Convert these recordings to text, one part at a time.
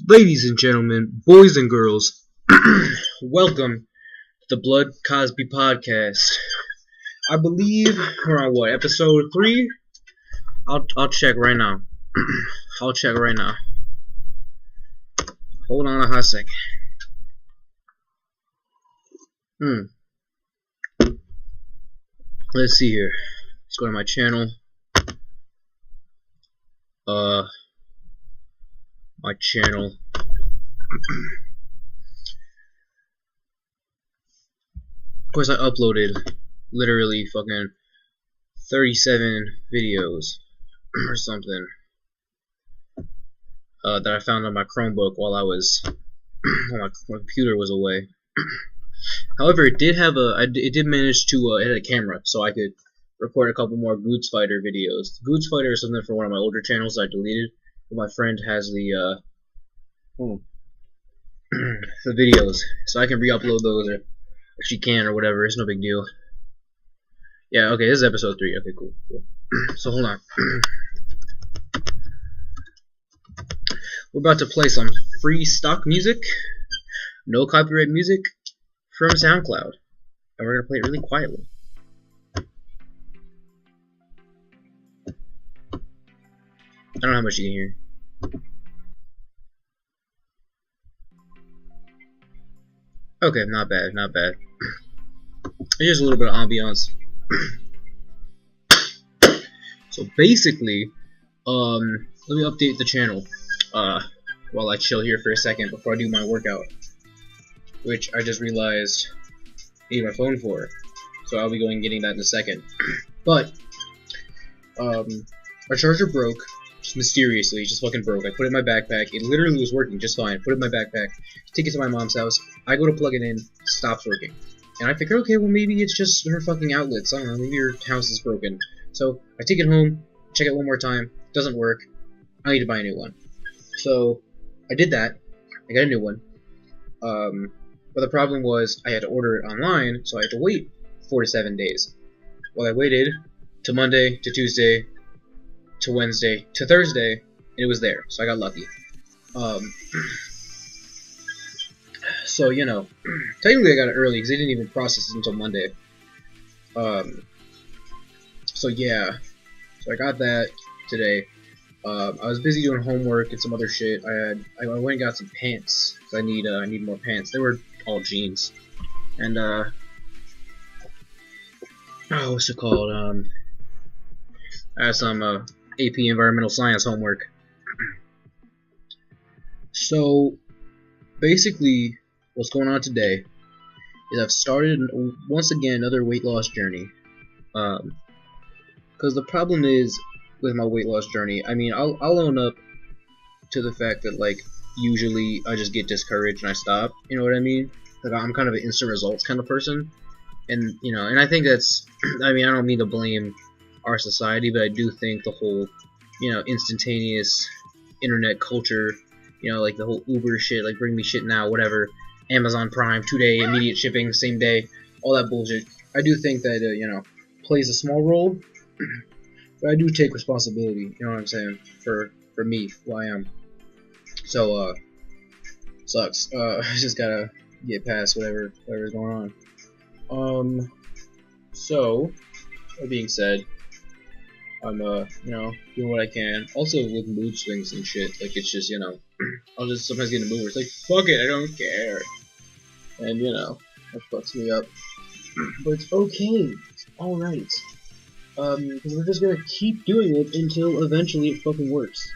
Ladies and gentlemen, boys and girls, welcome to the Blood Cosby podcast. I believe we're on what, episode 3? I'll check right now. I'll check right now. Hold on a hot second. Let's see here. Let's go to my channel. My channel. Of course, I uploaded literally fucking 37 videos or something that I found on my Chromebook while I was while my computer was away. However, it did have it did manage to it had a camera, so I could record a couple more Goots Fighter videos. Goots Fighter is something for one of my older channels I deleted, but my friend has the the videos, so I can re-upload those if she can or whatever. It's no big deal. Yeah, okay, this is episode 3. Okay, cool. So hold on. We're about to play some free stock music, no copyright music from SoundCloud, and we're gonna play it really quietly. I don't know how much you can hear. Okay, not bad, not bad. It's just a little bit of ambiance. So basically, let me update the channel while I chill here for a second before I do my workout, which I just realized I need my phone for. So I'll be going and getting that in a second. But our charger broke. Just mysteriously, just fucking broke. I put it in my backpack. It literally was working just fine. Put it in my backpack. Take it to my mom's house. I go to plug it in. Stops working. And I figure, okay, well maybe it's just her fucking outlets. I don't know. Maybe your house is broken. So I take it home. Check it one more time. Doesn't work. I need to buy a new one. So I did that. I got a new one. But the problem was I had to order it online, so I had to wait 4 to 7 days. Well, I waited to Monday, to Tuesday, to Wednesday, to Thursday, and it was there, so I got lucky. So, you know, technically I got it early, because they didn't even process it until Monday. So yeah, so I got that today. I was busy doing homework and some other shit. I went and got some pants, because I need more pants. They were all jeans. And, what's it called, I had some, AP Environmental Science homework. So, basically, what's going on today is I've started, once again, another weight loss journey. Because the problem is, with my weight loss journey, I mean, I'll own up to the fact that, like, usually I just get discouraged and I stop, you know what I mean? Like, I'm kind of an instant results kind of person. And, you know, and I think that's, I mean, I don't mean to blame our society, but I do think the whole, you know, instantaneous internet culture, you know, like the whole Uber shit, like bring me shit now, whatever, Amazon Prime, 2-day, immediate shipping, same day, all that bullshit, I do think that, you know, plays a small role, but I do take responsibility, you know what I'm saying, for me, who I am. So, sucks, I just gotta get past whatever's going on. So, that being said, I'm, you know, doing what I can. Also, with mood swings and shit, like, it's just, you know, I'll just sometimes get in a mood where it's like, fuck it, I don't care. And, you know, that fucks me up. But it's okay. It's alright. Because we're just gonna keep doing it until eventually it fucking works.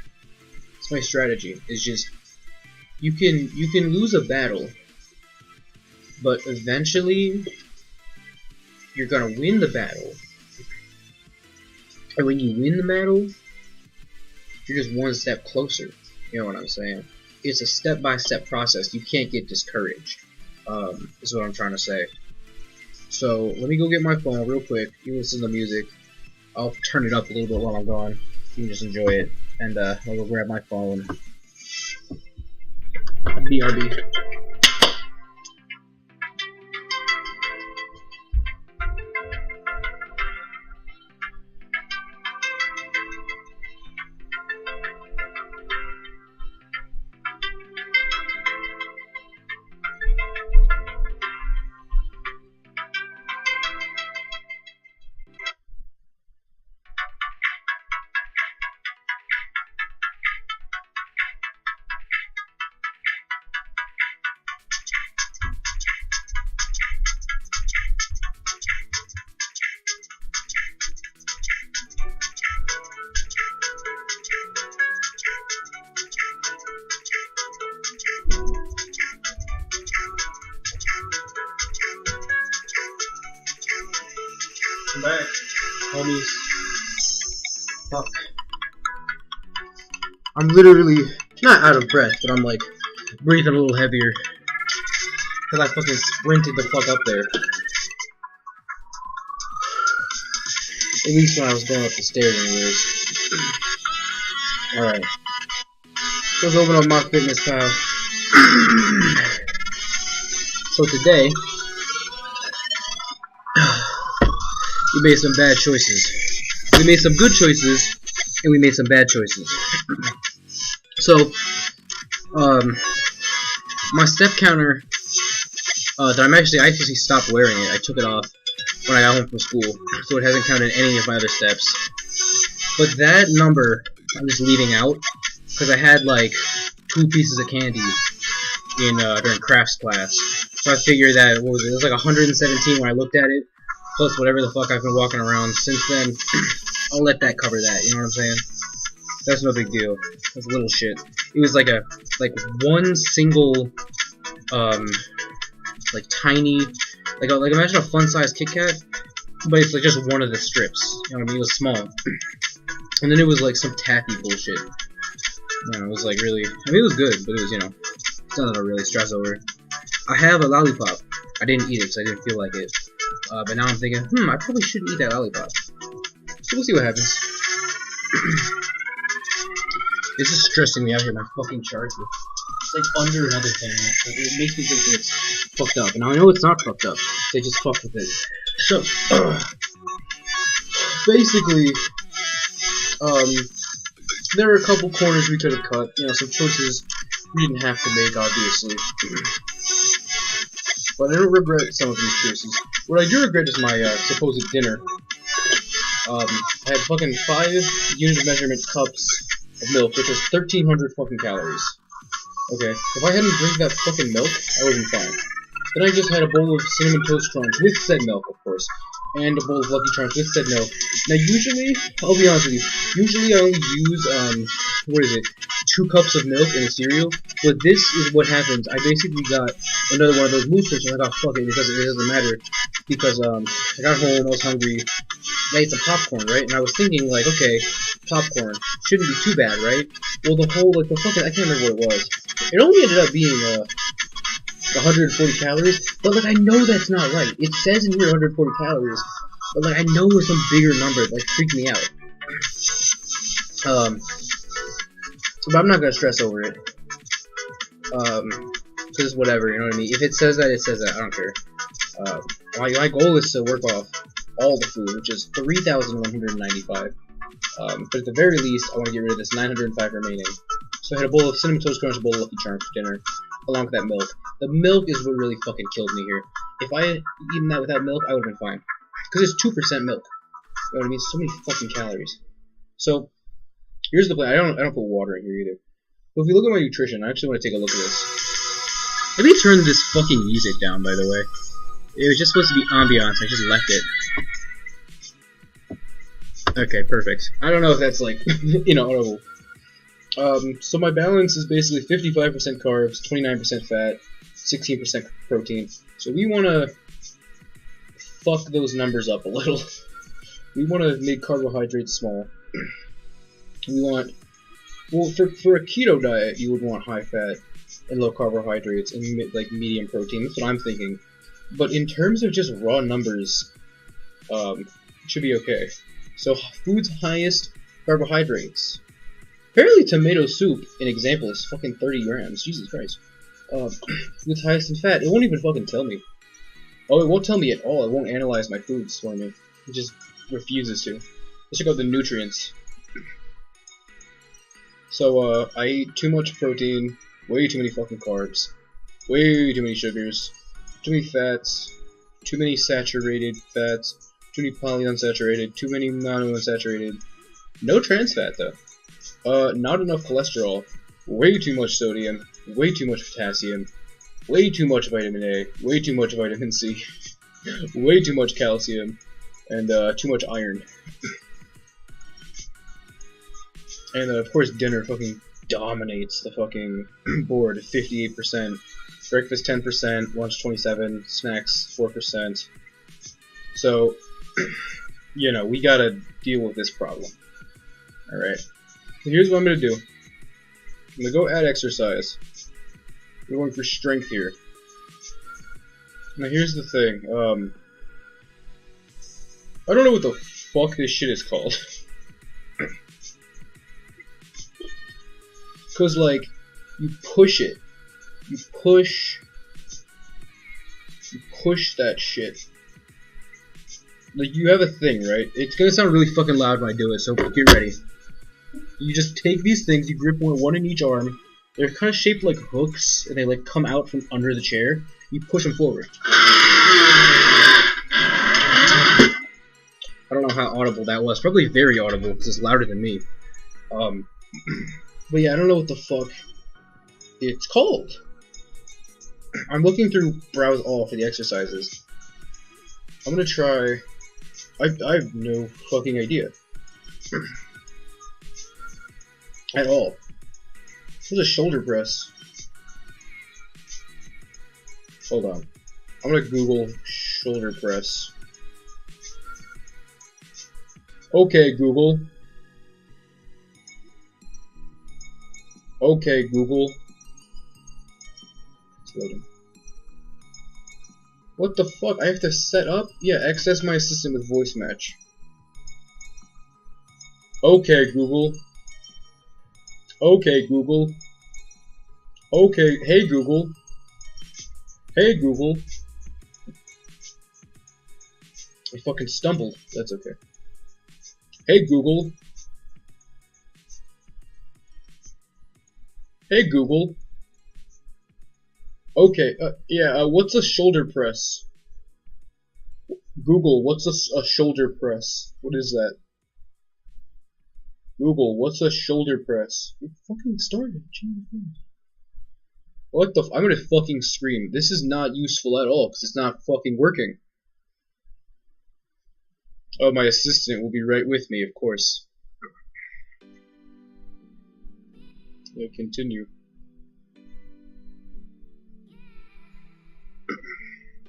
It's my strategy. It's just, you can lose a battle, but eventually, you're gonna win the battle. And when you win the battle, you're just one step closer. You know what I'm saying? It's a step-by-step process. You can't get discouraged. Is what I'm trying to say. So, let me go get my phone real quick. You listen to the music. I'll turn it up a little bit while I'm gone. You can just enjoy it. And, I'll go grab my phone. BRB. back, homies. Fuck. I'm literally not out of breath, but I'm like breathing a little heavier because I fucking sprinted the fuck up there. At least when I was going up the stairs, anyways. Alright. Let's open up my fitness pal. So today, we made some bad choices. We made some good choices, and we made some bad choices. So, my step counter, that I actually stopped wearing it. I took it off when I got home from school, so it hasn't counted any of my other steps. But that number, I'm just leaving out, because I had like 2 pieces of candy in during crafts class. So I figured that, what was it? It was like 117 when I looked at it, plus whatever the fuck I've been walking around since then. I'll let that cover that, you know what I'm saying? That's no big deal. That's little shit. It was like one single, like tiny, like imagine a fun-sized Kit Kat, but it's like just one of the strips. You know what I mean? It was small. And then it was like some taffy bullshit. You know, it was like really, I mean it was good, but it was, you know, something to really stress over. I have a lollipop. I didn't eat it because I didn't feel like it. But now I'm thinking, I probably shouldn't eat that lollipop. So we'll see what happens. This is stressing me out here, my fucking charger. It's like under another thing. It makes me think that it's fucked up. And I know it's not fucked up. They just fucked with it. So, basically, there are a couple corners we could have cut. You know, some choices we didn't have to make, obviously. But I don't regret some of these choices. What I do regret is my supposed dinner. I had fucking 5 unit of measurement cups of milk, which is 1,300 fucking calories. Okay, if I hadn't drank that fucking milk, I would have been fine. Then I just had a bowl of Cinnamon Toast Crunch with said milk, of course, and a bowl of Lucky Charms with said milk. Now, usually, I'll be honest with you, usually I only use, 2 cups of milk in a cereal, but this is what happens. I basically got another one of those moose drinks, and I thought, fuck it, it doesn't matter, because, I got home, I was hungry, I ate some popcorn, right, and I was thinking, like, okay, popcorn, shouldn't be too bad, right? Well, the fucking, I can't remember what it was. It only ended up being, 140 calories, but, like, I know that's not right. It says in here 140 calories, but, like, I know it was some bigger number, like, freaked me out. But I'm not gonna stress over it. Cause whatever, you know what I mean? If it says that, it says that, I don't care. My goal is to work off all the food, which is 3,195. But at the very least, I want to get rid of this 905 remaining. So I had a bowl of Cinnamon Toast Crunch, a bowl of Lucky Charms for dinner, along with that milk. The milk is what really fucking killed me here. If I had eaten that without milk, I would have been fine. Because it's 2% milk. You know what I mean? So many fucking calories. So, here's the plan. I don't put water in here either. But if you look at my nutrition, I actually want to take a look at this. Let me turn this fucking music down, by the way. It was just supposed to be ambiance. I just left it. Okay, perfect. I don't know if that's like, audible. So my balance is basically 55% carbs, 29% fat, 16% protein. So we want to fuck those numbers up a little. We want to make carbohydrates small. We want, well, for a keto diet, you would want high fat and low carbohydrates and like medium protein. That's what I'm thinking. But in terms of just raw numbers, it should be okay. So food's highest carbohydrates. Apparently tomato soup, an example, is fucking 30 grams. Jesus Christ. Food's highest in fat. It won't even fucking tell me. Oh, it won't tell me at all. It won't analyze my foods for me. It just refuses to. Let's check out the nutrients. So, I eat too much protein, way too many fucking carbs, way too many sugars, too many fats, too many saturated fats, too many polyunsaturated, too many monounsaturated. No trans fat, though. Not enough cholesterol, way too much sodium, way too much potassium, way too much vitamin A, way too much vitamin C, way too much calcium, and too much iron. And of course dinner fucking dominates the fucking board, 58%, breakfast 10%, lunch 27%, snacks 4%. So you know, we gotta deal with this problem. Alright. So here's what I'm gonna do. I'm gonna go add exercise. We're going for strength here. Now here's the thing, I don't know what the fuck this shit is called. Cause like, you push it. You push that shit. Like, you have a thing, right? It's gonna sound really fucking loud when I do it, so get ready. You just take these things, you grip one in each arm. They're kind of shaped like hooks, and they like come out from under the chair. You push them forward. I don't know how audible that was. Probably very audible, because it's louder than me. But yeah, I don't know what the fuck it's called. I'm looking through browse all for the exercises. I'm gonna try. I have no fucking idea. At all. What's a shoulder press? Hold on. I'm gonna Google shoulder press. Okay, Google. Okay, Google. It's loading. What the fuck? I have to set up? Yeah, access my assistant with voice match. Okay, Google. Okay, Google. Okay, hey Google. Hey Google. I fucking stumbled. That's okay. Hey Google. Hey Google. Okay, what's a shoulder press? Google, what's a shoulder press? What is that? Google, what's a shoulder press? It fucking started. What the I'm gonna fucking scream. This is not useful at all, because it's not fucking working. Oh, my assistant will be right with me, of course. Yeah, continue.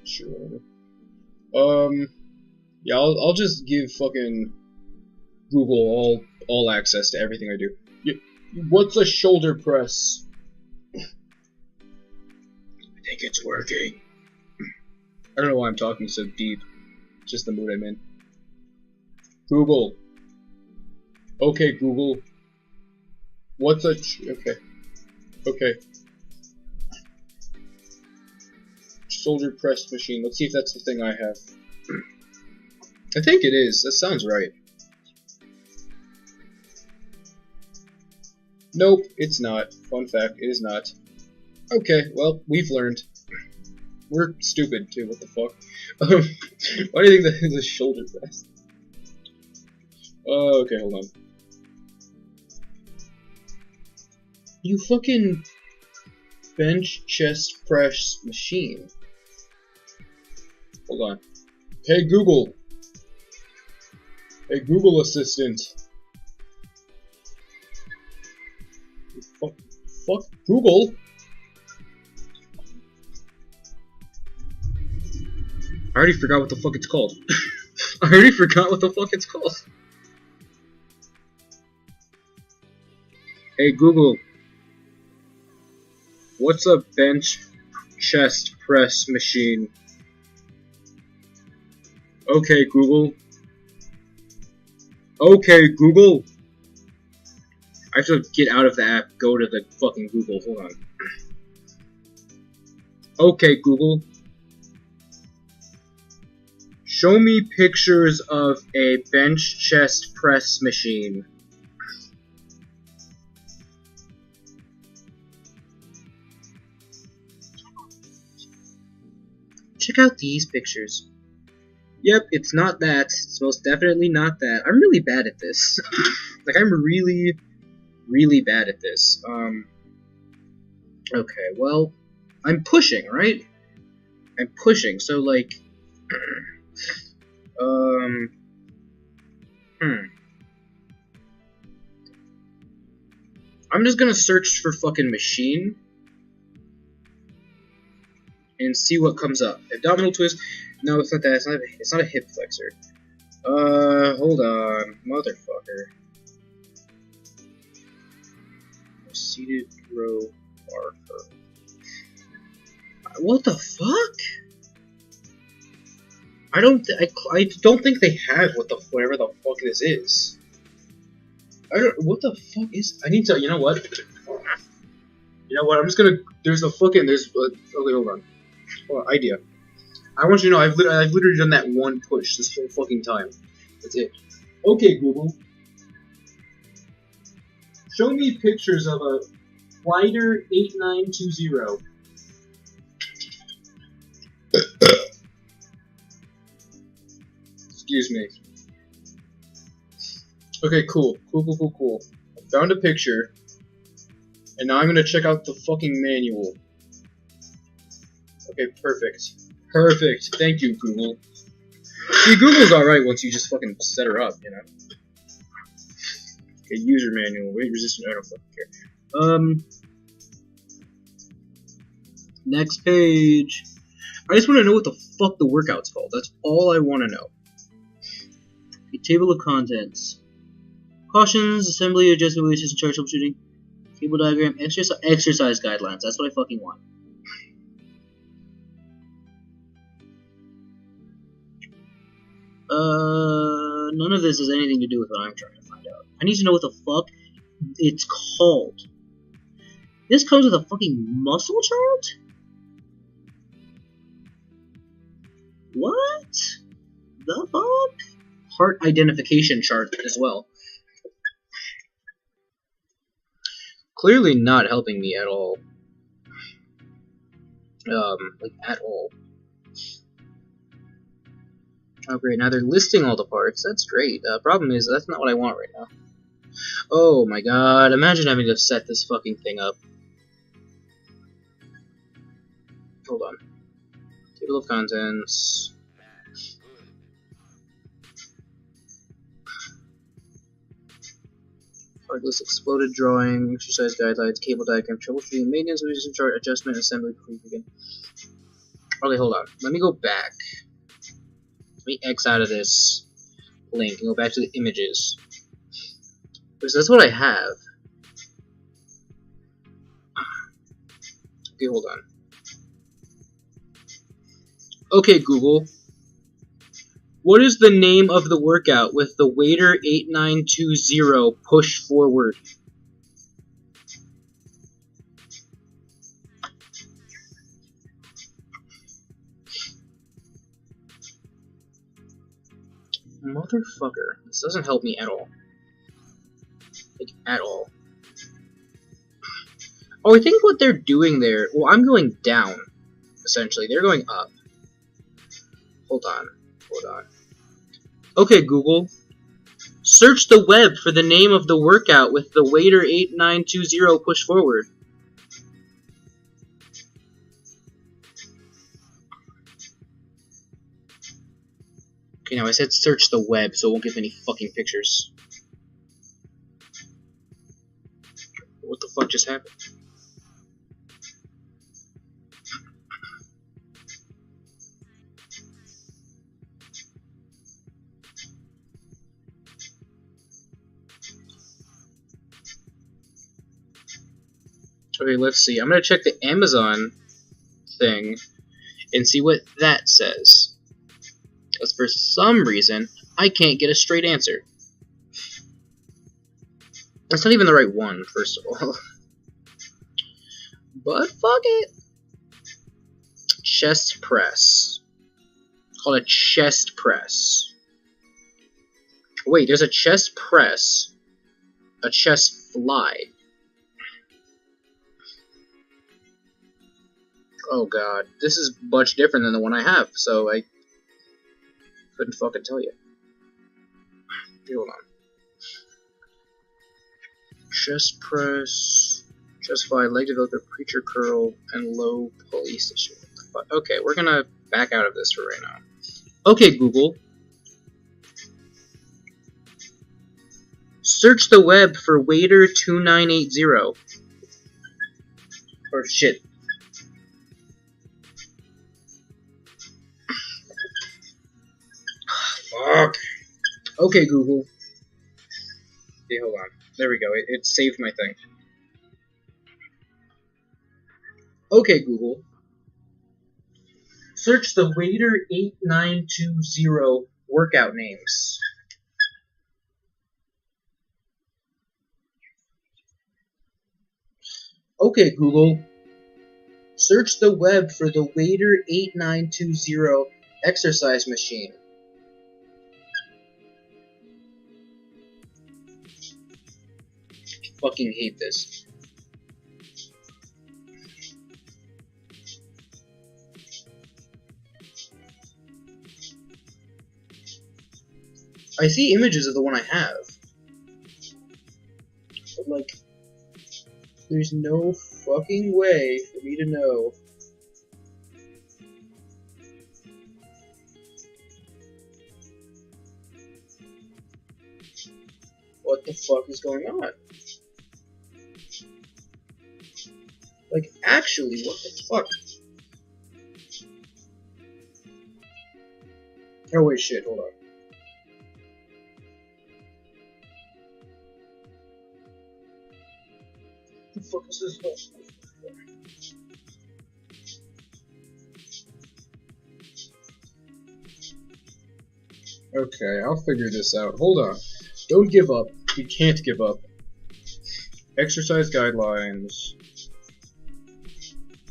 Sure, whatever. Yeah, I'll just give fucking Google all access to everything I do. What's a shoulder press? I think it's working. I don't know why I'm talking so deep. Just the mood I'm in. Google. Okay, Google. What's a okay. Shoulder press machine. Let's see if that's the thing I have. I think it is. That sounds right. Nope, it's not. Fun fact, it is not. Okay, well, we've learned. We're stupid, too. What the fuck? Why do you think that is a shoulder press? Okay, hold on. You fucking bench chest press machine. Hold on. Hey Google. Hey Google Assistant. Fuck Google. I already forgot what the fuck it's called. I already forgot what the fuck it's called. Hey Google. What's a bench chest press machine? Okay, Google. Okay, Google. I have to get out of the app, go to the fucking Google. Hold on. Okay, Google. Show me pictures of a bench chest press machine. Check out these pictures. Yep, it's not that. It's most definitely not that. I'm really bad at this. Like, I'm really, really bad at this. Okay, well, I'm pushing, right? I'm pushing, so, like, I'm just gonna search for fucking machine and see what comes up. Abdominal twist. No, it's not that. It's not a hip flexor. Hold on, motherfucker. Seated row bar curve. What the fuck? I don't think they have whatever the fuck this is. What the fuck is? I need to. You know what? You know what? I'm just gonna. Okay, hold on. Idea. I want you to know I've literally done that one push this whole fucking time. That's it. Okay, Google. Show me pictures of a Flighter 8920. Excuse me. Okay, cool. Cool. I found a picture, and now I'm gonna check out the fucking manual. Okay, perfect. Thank you, Google. See, Google's alright once you just fucking set her up, you know? Okay, user manual. Weight resistant. I don't fucking care. Next page. I just want to know what the fuck the workout's called. That's all I want to know. Okay, table of contents. Cautions, assembly, adjustment, weights, and charge troubleshooting. Table diagram, exercise guidelines. That's what I fucking want. None of this has anything to do with what I'm trying to find out. I need to know what the fuck it's called. This comes with a fucking muscle chart? What the fuck? Heart identification chart as well. Clearly not helping me at all. Like at all. Oh great, now they're listing all the parts. That's great. Problem is, that's not what I want right now. Oh my god, imagine having to set this fucking thing up. Hold on. Table of contents. Part list, exploded drawing, exercise guidelines, cable diagram, troubleshooting, maintenance, resistion chart, adjustment, assembly, before you begin. Okay, hold on. Let me go back. Let me X out of this link and go back to the images. Because that's what I have. Okay, hold on. Okay, Google. What is the name of the workout with the Wader 8920 push forward? Motherfucker. This doesn't help me at all. Like, at all. Oh, I think what they're doing there... Well, I'm going down, essentially. They're going up. Hold on. Okay, Google. Search the web for the name of the workout with the Wader 8920 push forward. Okay, now I said search the web, so it won't give any fucking pictures. What the fuck just happened? Okay, let's see. I'm gonna check the Amazon thing and see what that says. Because for some reason, I can't get a straight answer. That's not even the right one, first of all. But fuck it. Chest press. It's called a chest press. Wait, there's a chest press. A chest fly. Oh god, this is much different than the one I have, so I couldn't fucking tell you. Hold on. Chest press, chest fly, leg developer, preacher curl, and low pulley station. Okay, we're gonna back out of this for right now. Okay, Google. Search the web for Wader 2980. Or shit. Fuck. Okay, Google. Okay, hold on. There we go. It saved my thing. Okay, Google. Search the waiter 8920 workout names. Okay, Google. Search the web for the waiter 8920 exercise machine. I fucking hate this. I see images of the one I have. But, like, there's no fucking way for me to know. What the fuck is going on? Like, actually, what the fuck? Oh, wait, shit, hold on. What the fuck is this? Okay, I'll figure this out. Hold on. Don't give up. You can't give up. Exercise guidelines.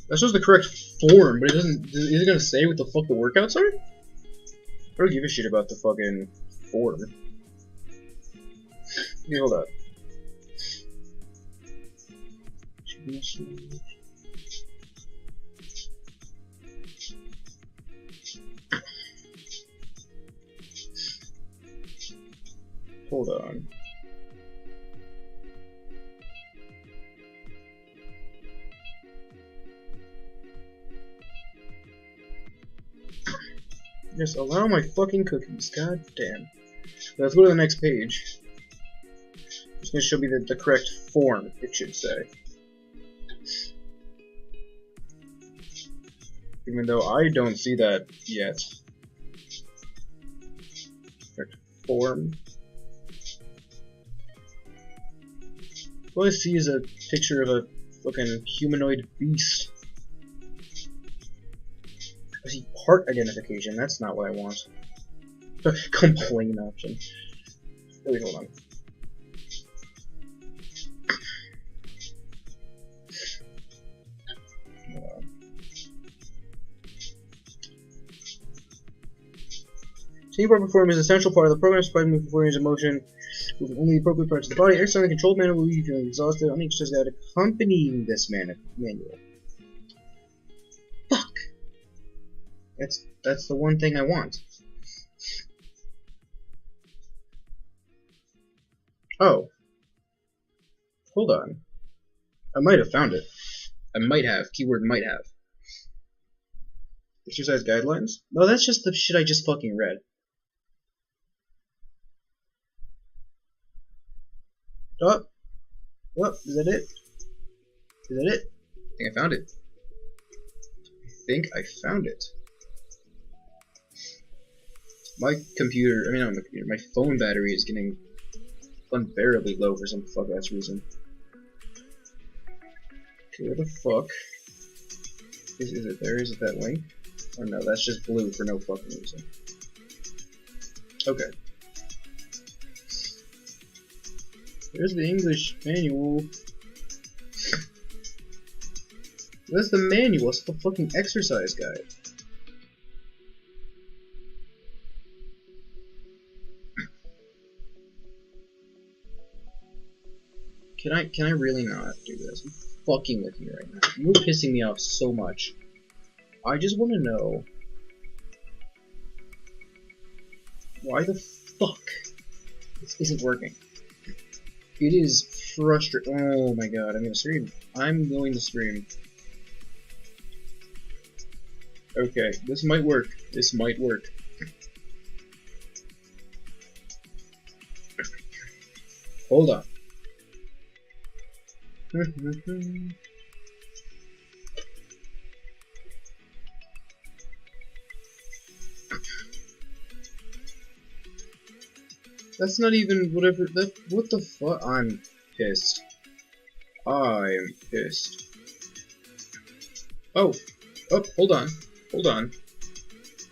That shows the correct form, but it doesn't. Is it gonna say what the fuck the workouts are? I don't give a shit about the fucking form. Okay, hold on. Hold on. Just allow my fucking cookies. God damn. Let's go to the next page. It's gonna show me the correct form, it should say. Even though I don't see that yet. Correct form. All I see is a picture of a fucking humanoid beast. I see part identification, that's not what I want. Complain option. Wait, hold on. Team proper form is an essential part of the program, supporting moving forward range of motion with only appropriate parts of the body. Exercise in a controlled manner will leave you feeling exhausted. On the exercise guide accompanying this manual. Fuck! That's the one thing I want. Oh. Hold on. I might have found it. I might have. Keyword might have. Exercise guidelines? No, that's just the shit I just fucking read. Oh. Oh, is that it? Is that it? I think I found it. My computer, not my computer, my phone battery is getting unbearably low for some fuck ass reason. Okay, where the fuck? Is it there? Is it that link? Or no, that's just blue for no fucking reason. Okay. There's the English manual. That's the manual, it's the fucking exercise guide. Can I really not do this? I'm fucking with you right now. You're pissing me off so much. I just want to know why the fuck this isn't working. It is frustrating. Oh my god, I'm gonna stream. I'm going to stream. Okay, this might work. This might work. Hold on. That's not even whatever. What the fuck? I'm pissed. I am pissed. Oh, hold on, hold on.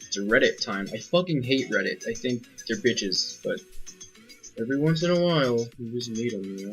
It's Reddit time. I fucking hate Reddit. I think they're bitches, but every once in a while, you just need them, you know?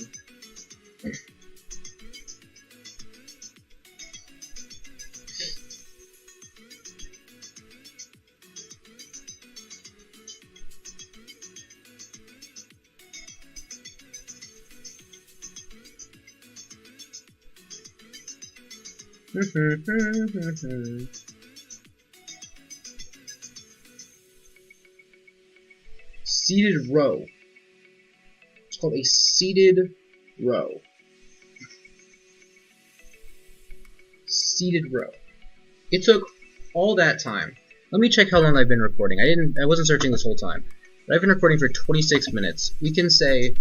Seated row. It's called a seated row. Seated row. It took all that time. Let me check how long I've been recording. I wasn't searching this whole time, but I've been recording for 26 minutes. We can say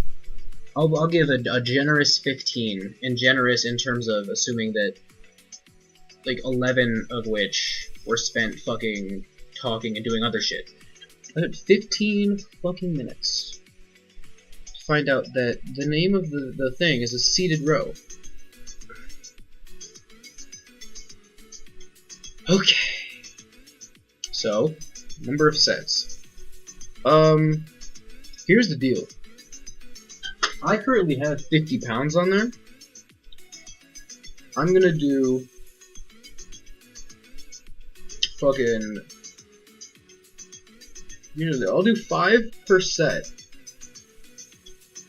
I'll give a generous 15, and generous in terms of assuming that like 11 of which were spent fucking talking and doing other shit. I had 15 fucking minutes to find out that the name of the thing is a seated row. Okay. So, number of sets. Here's the deal. I currently have 50 pounds on there. I'm gonna do fucking, I'll do 5 per set.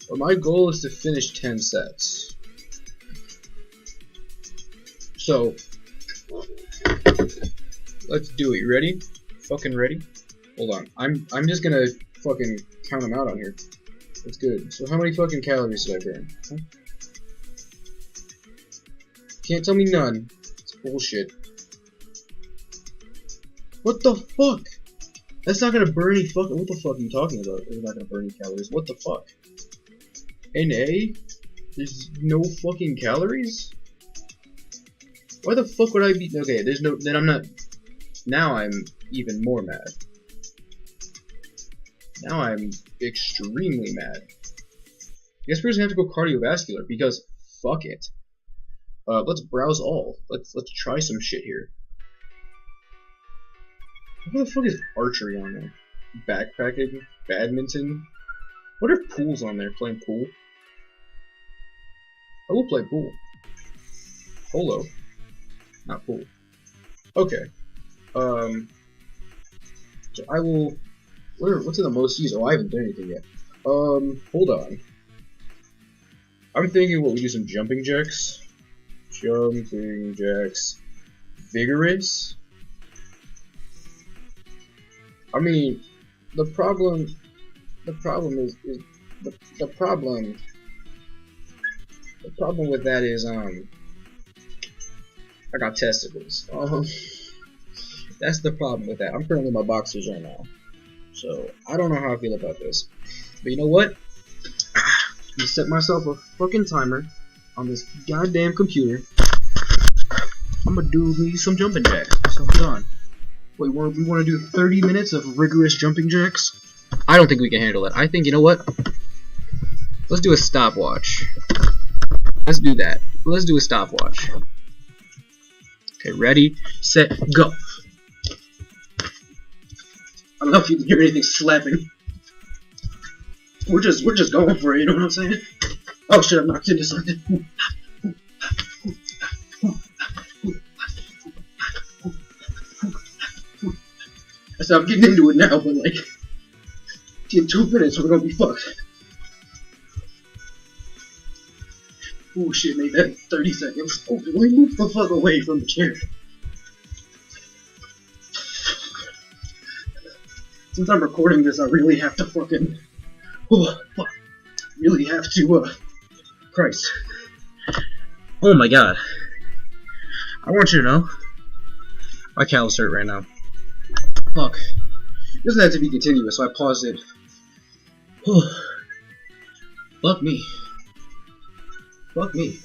But my goal is to finish 10 sets. So, let's do it. You ready? Fucking ready? Hold on. I'm just gonna fucking count them out on here. That's good. So how many fucking calories did I burn? Huh? Can't tell me none. It's bullshit. What the fuck? That's not gonna burn any fucking. What the fuck are you talking about? It's not gonna burn any calories. What the fuck? NA? There's no fucking calories? Why the fuck would I be? Okay, there's no. Then I'm not. Now I'm even more mad. Now I'm extremely mad. I guess we're just gonna have to go cardiovascular because fuck it. Let's browse all. Let's try some shit here. What the fuck is archery on there? Backpacking? Badminton? What are pools on there? Playing pool? I will play pool. Polo. Not pool. Okay. So I will... What's in the most used? Oh, I haven't done anything yet. Hold on. I'm thinking, we do some jumping jacks? Jumping jacks. Vigorous? I mean, the problem with that is, I got testicles. That's the problem with that. I'm currently in my boxers right now, so I don't know how I feel about this. But you know what? I'm gonna set myself a fucking timer on this goddamn computer. I'm gonna do me some jumping jacks. So hold on. Wait, we want to do 30 minutes of rigorous jumping jacks? I don't think we can handle it. I think, you know what? Let's do a stopwatch. Let's do that. Let's do a stopwatch. Okay, ready, set, go. I don't know if you can hear anything slapping. We're just going for it, you know what I'm saying? Oh shit, I'm knocked into something. I said I'm getting into it now, but like in 2 minutes we're gonna be fucked. Oh shit, made that in 30 seconds. Oh, let me move the fuck away from the chair. Since I'm recording this, I really have to fucking... Oh, fuck. Really have to, Christ. Oh my god. I want you to know, my calves hurt right now. Fuck. It doesn't have to be continuous, so I paused it. Oh. Fuck me. Fuck me.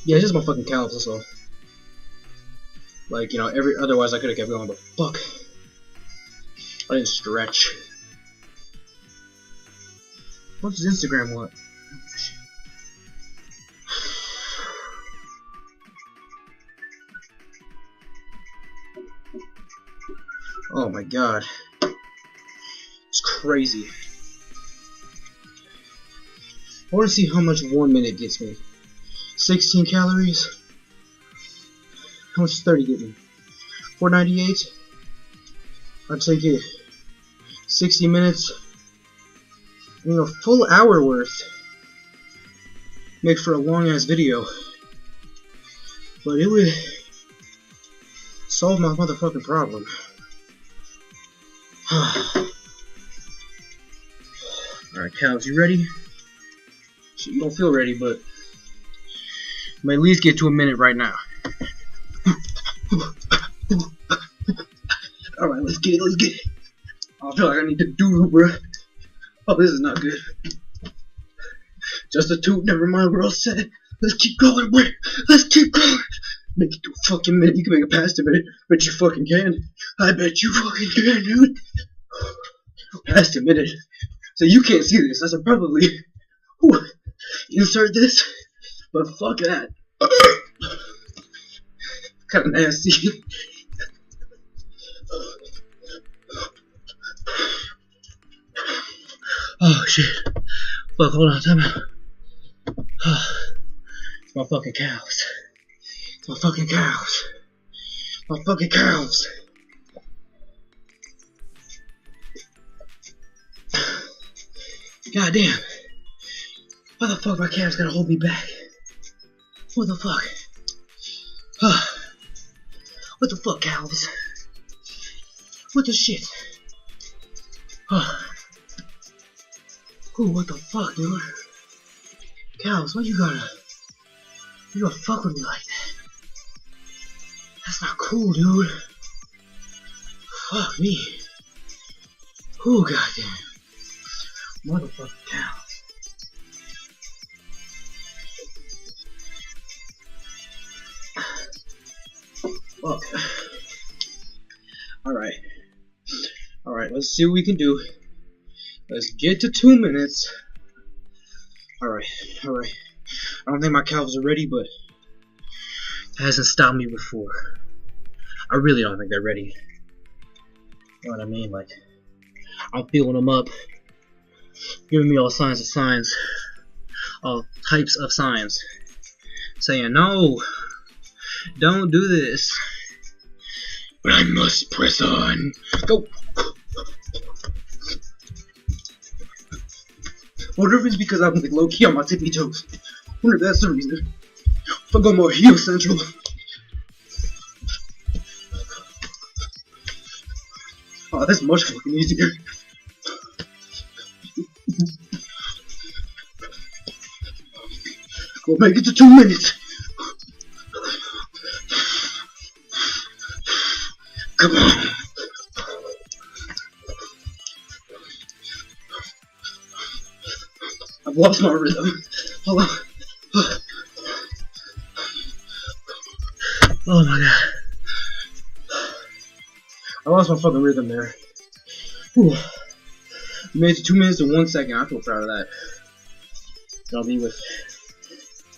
Yeah, it's just my fucking calves, that's all. Like, you know, otherwise I could have kept going, but fuck. I didn't stretch. What's his Instagram want? Oh my god. It's crazy. I want to see how much 1 minute gets me. 16 calories? How much does 30 get me? 498? I'll take it. 60 minutes. I mean, a full hour worth. Make for a long ass video. But it would solve my motherfucking problem. Alright, cows, you ready? Shit, you don't feel ready, but I might at least get to a minute right now. Alright, let's get it. I feel like I need to do, bruh. Oh, this is not good. Just a toot, never mind, we're all set. Let's keep going, bruh. Let's keep going. Make it to a fucking minute. You can make it past a minute. Bet you fucking can. I bet you fucking can, dude. Past a minute. So you can't see this. I should probably insert this. But fuck that. Kinda nasty. Oh shit. Fuck, hold on, time out. It's my fucking cows. It's my fucking cows. My fucking cows. God damn. Why the fuck my calves gotta hold me back? What the fuck? What the fuck, calves? What the shit? Ooh, what the fuck, dude? Cows, why you gotta fuck with me like that? That's not cool, dude. Fuck me. Ooh, goddamn. Motherfucking cows. Fuck. Alright, let's see what we can do. Let's get to 2 minutes. Alright. I don't think my calves are ready, but it hasn't stopped me before. I really don't think they're ready. You know what I mean? Like, I'm feeling them up. Giving me all signs of signs. All types of signs. Saying, no, don't do this. But I must press on. Go! I wonder if it's because I'm like low-key on my tippy toes. I wonder if that's the reason. If I go more heel central. Oh, that's much fucking easier. We'll make it to 2 minutes. Come on. I've lost my rhythm. Hold on. Oh my god. I lost my fucking rhythm there. Whew. You made it to 2 minutes and 1 second. I feel proud of that. I'll be with.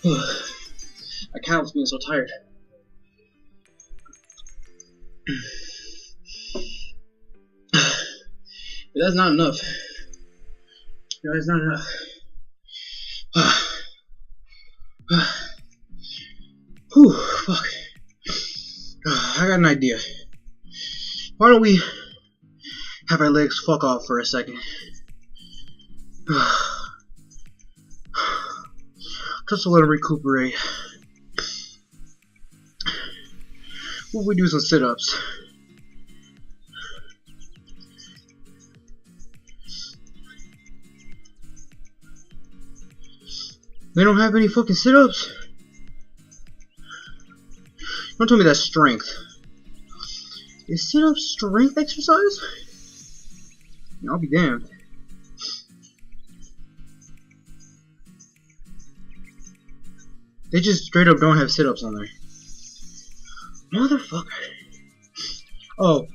I can't was being so tired. But that's not enough. No, it's not enough. Whew, fuck. I got an idea. Why don't we have our legs fuck off for a second? Just to let them recuperate. What if we do some sit-ups? They don't have any fucking sit-ups? Don't tell me that's strength. Is sit-up strength exercise? I'll be damned. They just straight up don't have sit-ups on there. Motherfucker. Oh,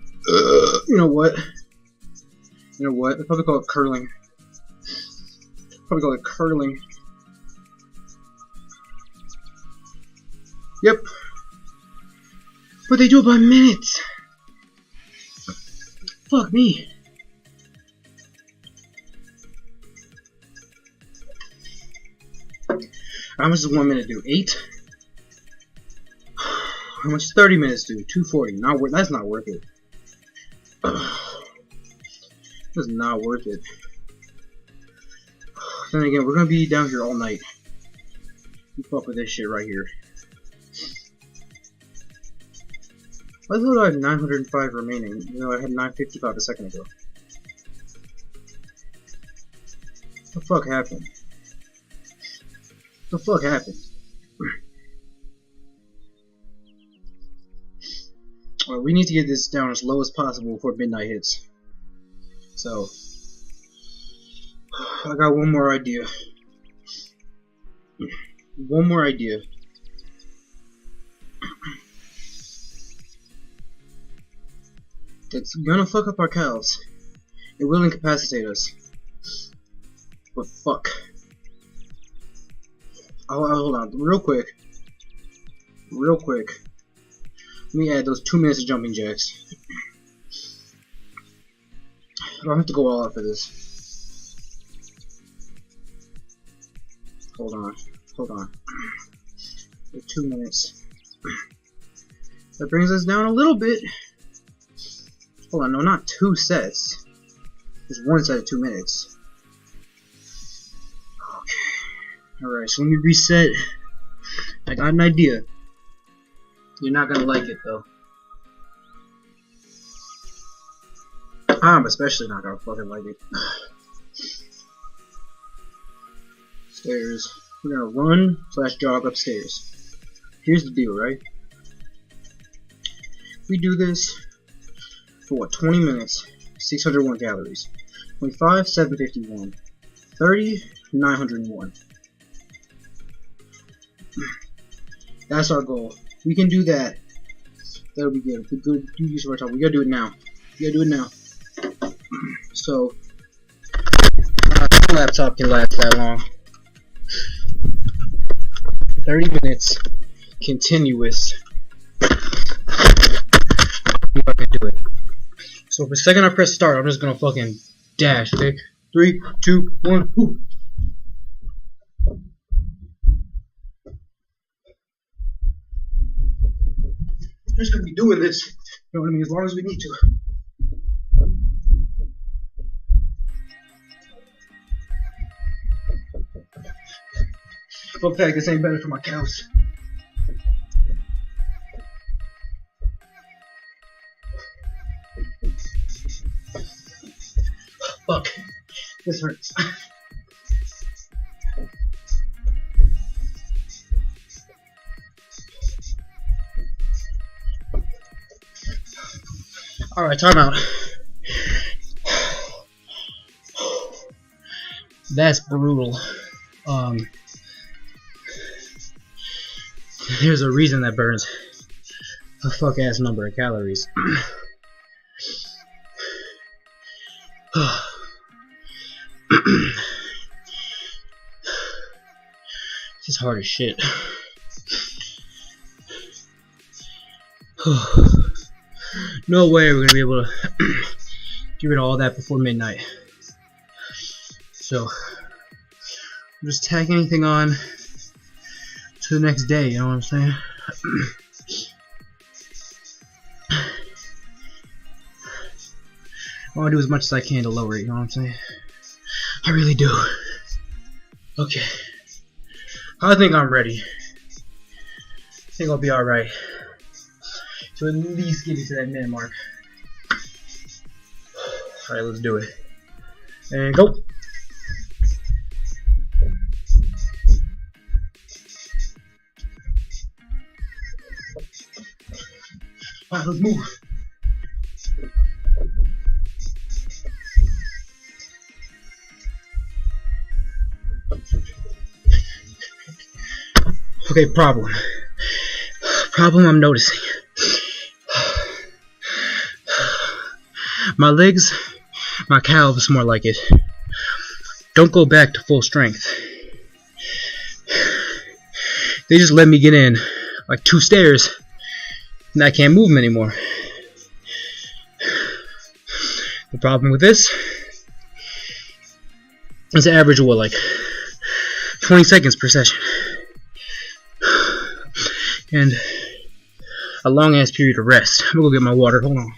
you know what? You know what? They probably call it curling. Probably call it curling. Yep. But they do it by minutes. Fuck me. How much does 1 minute do? 8? How much does 30 minutes do? 240. Not worth. That's not worth it. That's not worth it. Then again, we're gonna be down here all night. You fuck with this shit right here. I thought I had 905 remaining. You know, I had 955 a second ago. What the fuck happened? What the fuck happened? Well, we need to get this down as low as possible before midnight hits. So, I got one more idea. One more idea. It's gonna fuck up our cows. It will incapacitate us. But fuck. Hold on, real quick. Real quick. Let me add those 2 minutes of jumping jacks. I don't have to go all out for this. Hold on. Hold on. 2 minutes. That brings us down a little bit. Hold on, no, not 2 sets. Just 1 set of 2 minutes. Alright, so let me reset. I got an idea. You're not gonna like it though. I'm especially not gonna fucking like it. Stairs. We're gonna run / jog upstairs. Here's the deal, right? We do this for what, 20 minutes, 601 calories. 25, 751. 30, 901. That's our goal. We can do that. That'll be good. The good use of our time. We gotta do it now. We gotta do it now. So, my laptop can last that long. 30 minutes, continuous. See if I can do it. So, for the second I press start, I'm just gonna fucking dash. Okay, 3, 2, 1. Whoo. I'm just gonna be doing this, you know what I mean, as long as we need to. Fun fact, this ain't better for my cows. Fuck, this hurts. Alright, time out. That's brutal. There's a reason that burns a fuck ass number of calories. This is hard as shit. No way we're gonna be able to get rid of all that before midnight. So I'm just tack anything on to the next day, you know what I'm saying? I want to do as much as I can to lower it, you know what I'm saying? I really do. Okay. I think I'm ready. I think I'll be alright. To at least get it to that minute mark. Alright, let's do it. And go! Alright, let's move. Okay, problem I'm noticing. My legs, my calves more like it, don't go back to full strength. They just let me get in like 2 stairs and I can't move them anymore. The problem with this is an average of what, like 20 seconds per session. And a long ass period of rest. I'm gonna go get my water, hold on.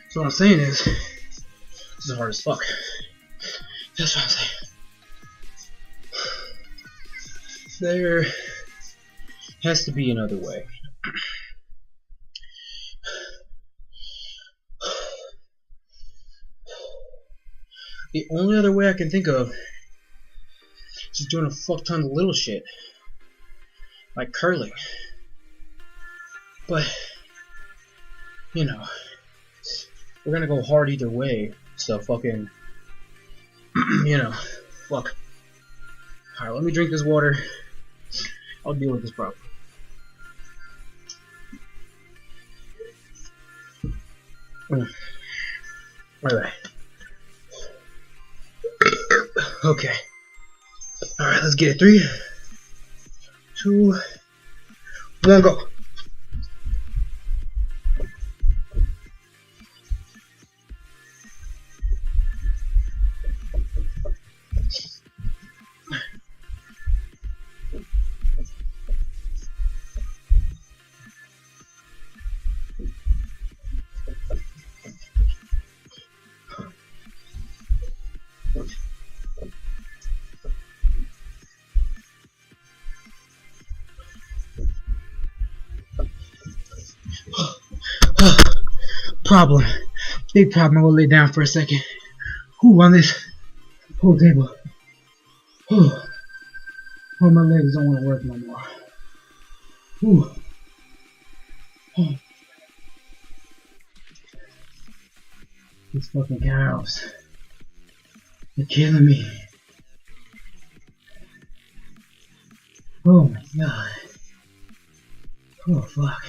So what I'm saying is, this is hard as fuck. That's what I'm saying. There has to be another way. The only other way I can think of is just doing a fuck ton of little shit. Like curling. But, you know, we're gonna go hard either way, so fucking, you know, fuck. Alright, let me drink this water. I'll deal with this problem. Alright. Okay. Alright, let's get it. 3, 2, 1, go. Problem. Big problem. I will lay down for a second. Who on this whole table? Oh, my legs don't want to work no more. Ooh. Oh. These fucking cows. They're killing me. Oh my god. Oh fuck.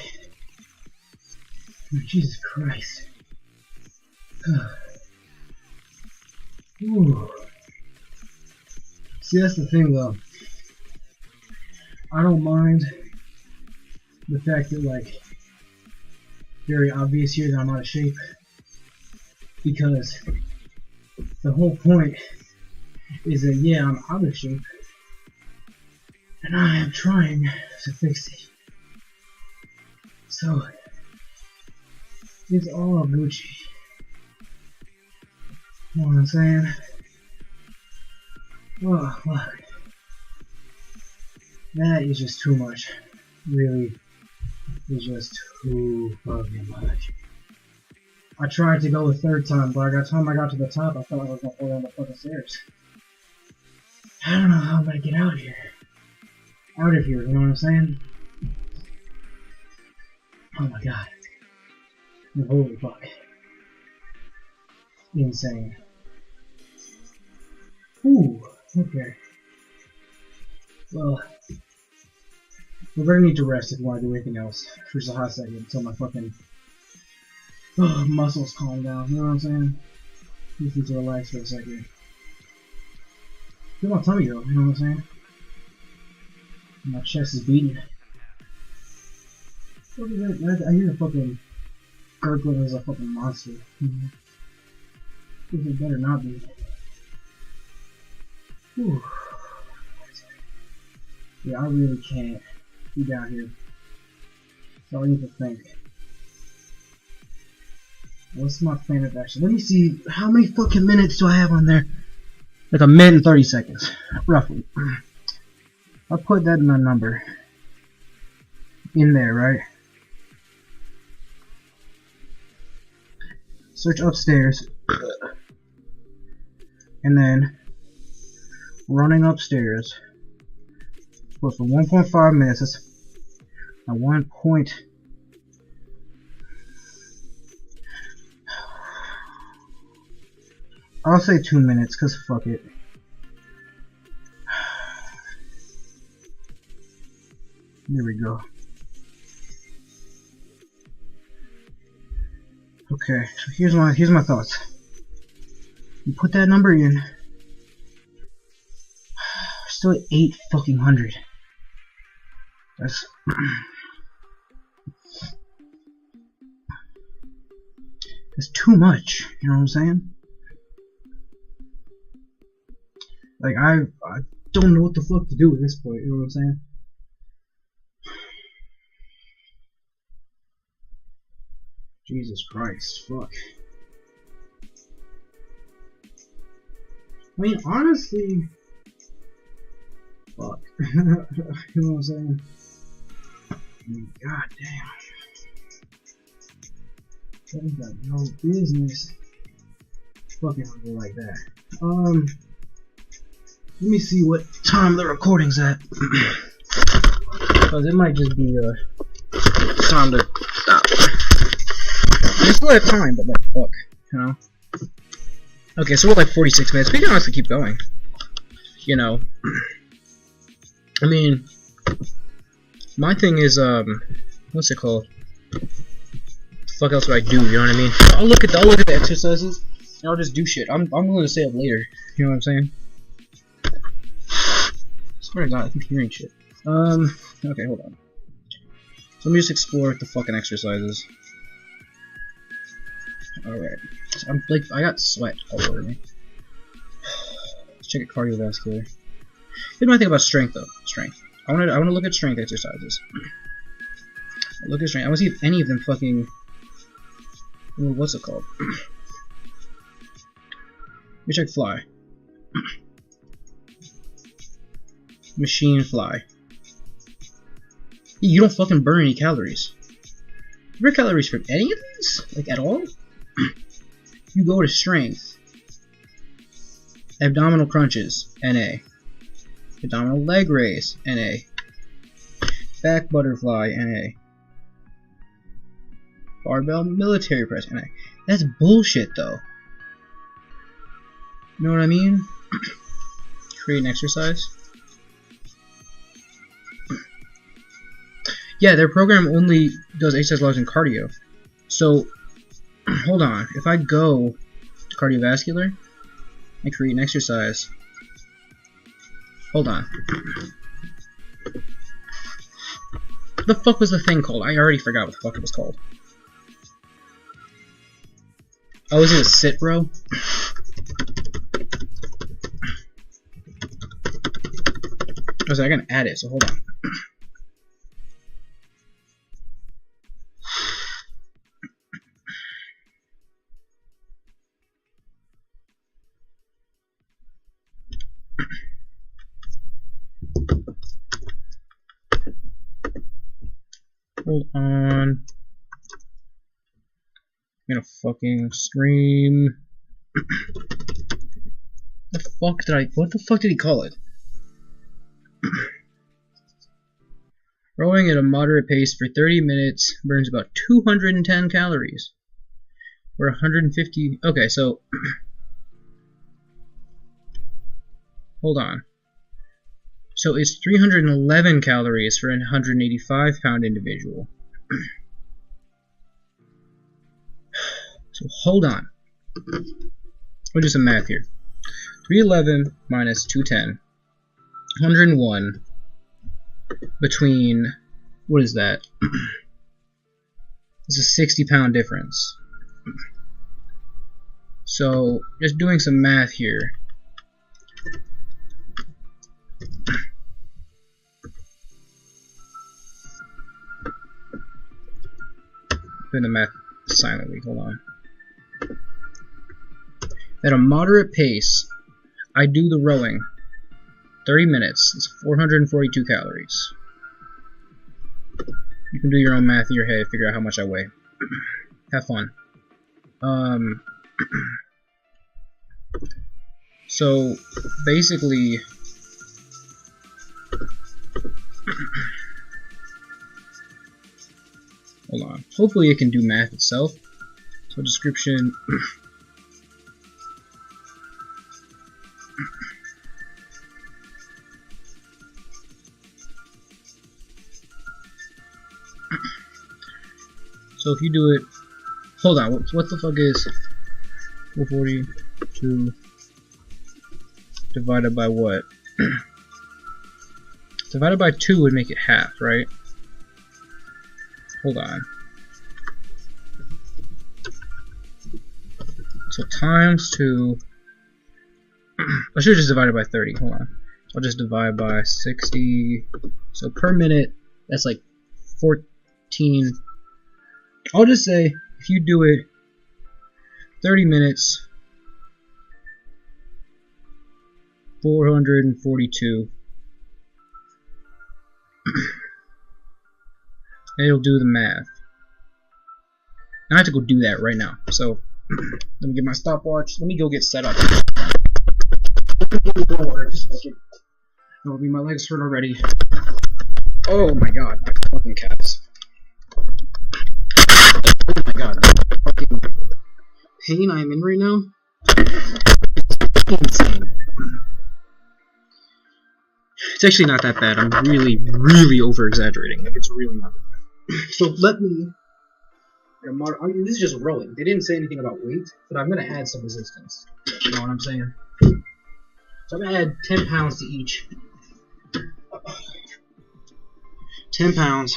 Oh, Jesus Christ. Ooh. See, that's the thing though. I don't mind the fact that, like, very obvious here that I'm out of shape, because the whole point is that, yeah, I'm out of shape and I am trying to fix it. So it's all Gucci. You know what I'm saying? Oh, fuck. That is just too much. Really, is just too fucking much. I tried to go a third time, but by the time I got to the top, I felt like I was gonna fall down the fucking stairs. I don't know how I'm gonna get out of here. Out of here, you know what I'm saying? Oh my god. Holy fuck. Insane. Ooh, okay. Well, we're gonna need to rest if we want to do anything else for just a hot second until my fucking muscles calm down, you know what I'm saying? Just need to relax for a second. Feel my tummy though, you know what I'm saying? My chest is beating. What is that? I hear a fucking gurgling as a fucking monster. It better not be. Whew. Yeah, I really can't be down here. So I need to think. What's my plan of action? Let me see, how many fucking minutes do I have on there? Like a minute and 30 seconds, roughly. I'll put that in my number. In there, right? Search upstairs. And then running upstairs. For 1.5 minutes. That's at 1 point. I'll say 2 minutes, cause fuck it. There we go. Okay, so here's my thoughts. You put that number in, still at 800. That's that's too much. You know what I'm saying? Like I don't know what the fuck to do at this point. You know what I'm saying? Jesus Christ, fuck. I mean, honestly, fuck. You know what I'm saying? I mean, god damn. That ain't got no business fucking go like that. Let me see what time the recording's at. Because it might just be time to stop. I still have time, but like, fuck, you know? Okay, so we're like 46 minutes. We can honestly keep going. You know. I mean, my thing is, what's it called? What the fuck else would I do, you know what I mean? I'll look at the exercises, and I'll just do shit. I'm willing to stay up later, you know what I'm saying? I swear to God, I keep hearing shit. Okay, hold on. So let me just explore the fucking exercises. Alright. I'm like, I got sweat all over me. Let's check it cardiovascular. Here's my thing about strength though. Strength. I wanna look at strength exercises. Look at strength. I wanna see if any of them fucking what's it called? Let me check fly. Machine fly. You don't fucking burn any calories. You burn calories from any of these? Like at all? You go to strength. Abdominal crunches, NA. Abdominal leg raise, NA. Back butterfly, NA. Barbell military press, NA. That's bullshit though. You know what I mean? Create an exercise. Yeah, their program only does exercise logs and cardio. So, hold on. If I go to cardiovascular and create an exercise, hold on. What the fuck was the thing called? I already forgot what the fuck it was called. Oh, is it a sit row? I can add it, so hold on. Hold on. I'm gonna fucking stream. What the fuck did he call it? Rowing at a moderate pace for 30 minutes burns about 210 calories. Or 150. Okay, so. Hold on. So it's 311 calories for a 185 pound individual. So hold on. We'll do some math here. 311 minus 210. 101 between, what is that? It's a 60 pound difference. So just doing some math here. Doing the math silently, hold on. At a moderate pace, I do the rowing. 30 minutes, it's 442 calories. You can do your own math in your head, figure out how much I weigh. Have fun. So, basically, hold on. Hopefully it can do math itself. So description. So if you do it, hold on, what the fuck is 442 divided by what? Divided by 2 would make it half, right? Hold on. So times 2. I should have just divided by 30. Hold on. I'll just divide by 60. So per minute, that's like 14. I'll just say if you do it 30 minutes, 442. And it'll do the math. I have to go do that right now. So let me get my stopwatch. Let me go get set up. Oh, my legs hurt already. Oh my god, my fucking calves. Oh my god, the fucking pain I'm in right now. It's insane. It's actually not that bad. I'm really, really over exaggerating. Like, it's really not that bad. So let me. I mean, this is just rowing. They didn't say anything about weight, but I'm gonna add some resistance. You know what I'm saying? So I'm gonna add 10 pounds to each. 10 pounds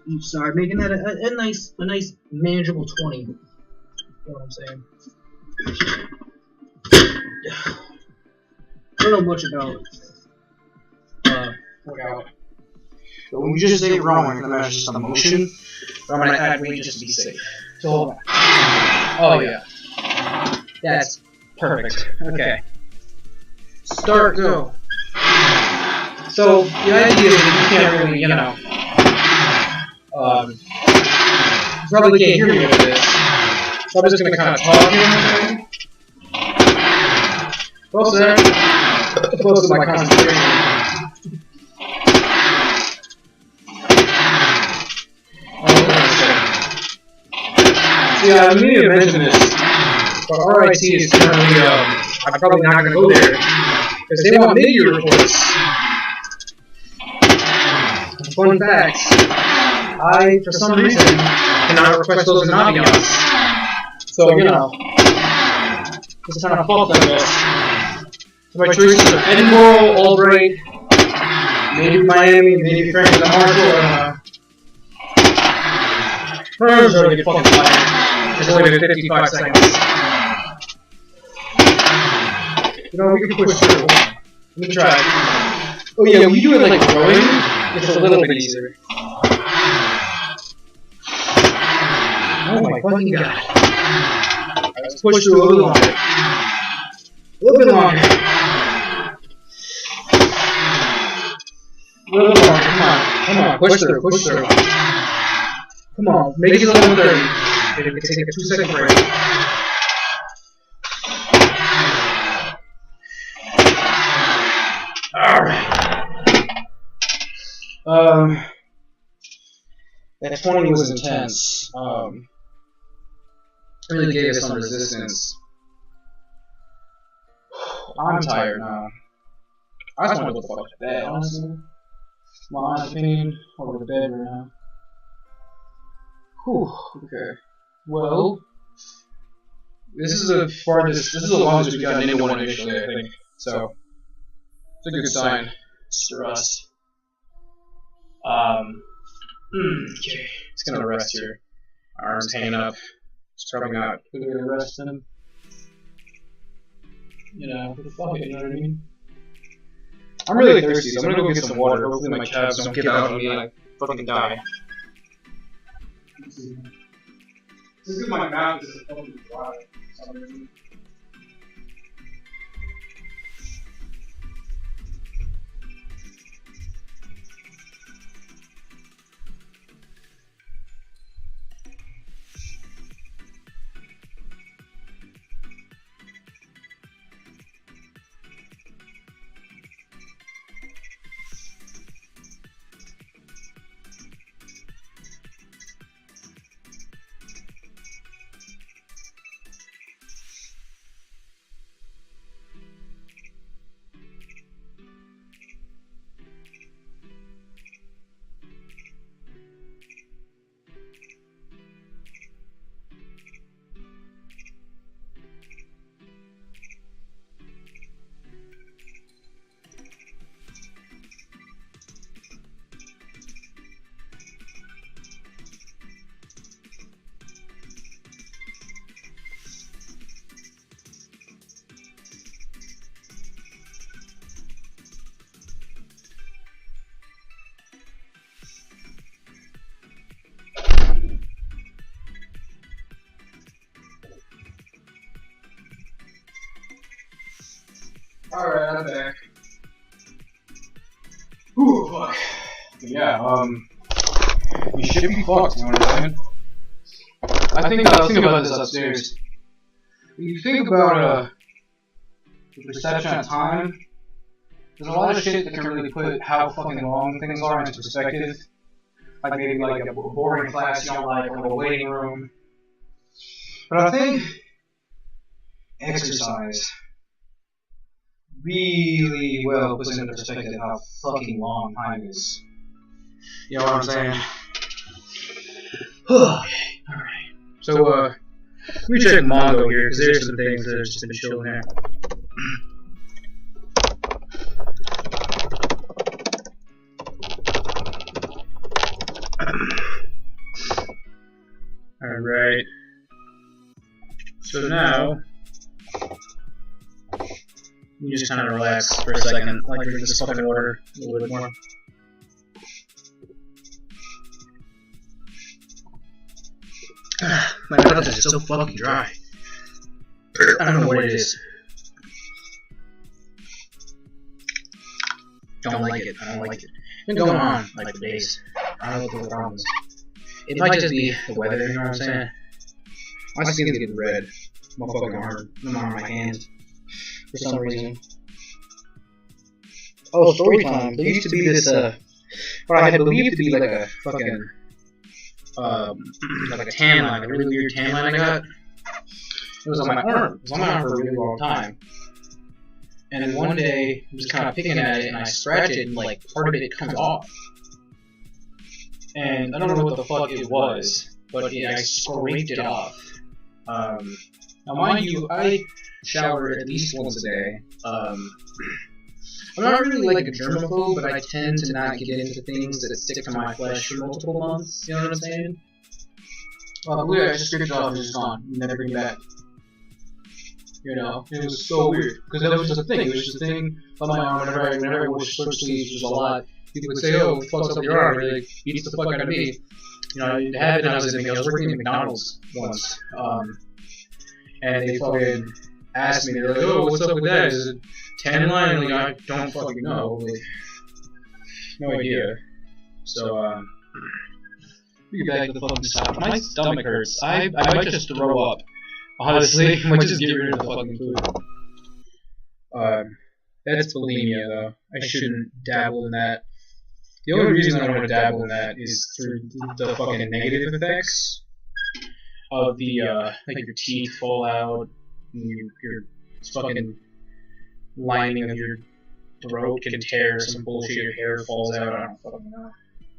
each side, making that a nice manageable 20. You know what I'm saying? I don't know much about workout. So when you just say rowing, that's just a motion. But I'm gonna add weight just to be safe. So hold on. Oh yeah, that's perfect. Okay. Start, go. So the idea is that you can't really, you know, you probably can't hear me with this. So I'm just gonna kind of talk here. Well said. Close to my concentration. Yeah, I need to mention this, but RIT is currently, I'm probably not going to go there, because they want mid-year reports. Fun fact, I, for some reason, cannot request those in ambiance. So, you know, just kind of fault, I guess. So my choices are Edinburgh, Albright, maybe Miami, maybe Franklin, Marshall, Firms are going to get fucking fired. It's only been 55 seconds. You know, we can push through. Let me try. Oh yeah, when you do it like rowing, it's a little bit easier. Oh my fucking god. Let's push through a little longer. A little bit longer. A little bit longer, come on. Come on, push through, push through. Come on, make it 11:30. Maybe we can take a 2-second break. Alright. That 20 was intense. Really gave us some resistance. I'm tired now. I just want to go the fuck to bed, honestly. My honest opinion, I'll go to bed right now. Whew, okay. Well, this is the longest we've gotten into one initially, I think. So, it's a good sign for us. Okay. It's gonna rest here. Arms hanging up. It's probably not really gonna rest in him. You know, fuck it, you know what I mean? I'm really thirsty, so I'm gonna go get some water. Hopefully my calves don't give out on me and I fucking die. This is my mouth is fucking dry for some reason. Alright, I'm back. Ooh, fuck. Yeah, we should be fucked, you know what I'm saying? I was thinking about this upstairs. When you think about, the perception of time, there's a lot of shit that can really put how fucking long things are into perspective. Like maybe like a boring class you don't like, or a waiting room. But I think exercise really well puts into perspective how fucking long time is. You know what I'm saying? Alright. So, let me check Mongo here, because there's some things that have just been chilling there. Alright. So now, you just kind of relax for a second, like drink this fucking water a little bit more. My mouth is so fucking dry. I don't know what it is. Don't like it. I don't like it. It's been going on like for days. I don't know what the problem is. It might just be the weather, you know what I'm saying? My skin's getting red. My fucking arm. My hands. For some reason. Oh, story time. There used to be this, what I had believed to be like a fucking, like a tan line, a really weird tan line I got. It was on my arm. It was on my arm for a really long time. And then one day, I'm just kind of picking at it, and I scratch it, and like, part of it comes off. And I don't know what the fuck it was, but yeah, I scraped it off. Now mind you, I shower at least once a day. I'm not really like a germaphobe, but I tend to not get into things that stick to my flesh for multiple months, you know what I'm saying? Well, weird, I just scraped it off and it's gone. Never bring it back. You know, it was so weird, because that was just a thing. It was just a thing on my arm whenever I wore short sleeves, which was a lot. People would say, oh, what fucks up your arm? It like, beats the fuck out of me. You know, it happened when I was working at McDonald's once. And they fucking asked me, they're like, oh, what's up with that? Is it tan line? Like, I don't fucking know. Like, no idea. So, we get back to the fucking stuff. My stomach hurts. I might just throw up. Honestly, I might just get rid of the fucking food. That's bulimia, though. I shouldn't dabble in that. The only reason I want to dabble in that is through the fucking negative effects of the, like your teeth fall out, and your fucking lining of your throat can tear, some bullshit, your hair falls out, I don't fucking know.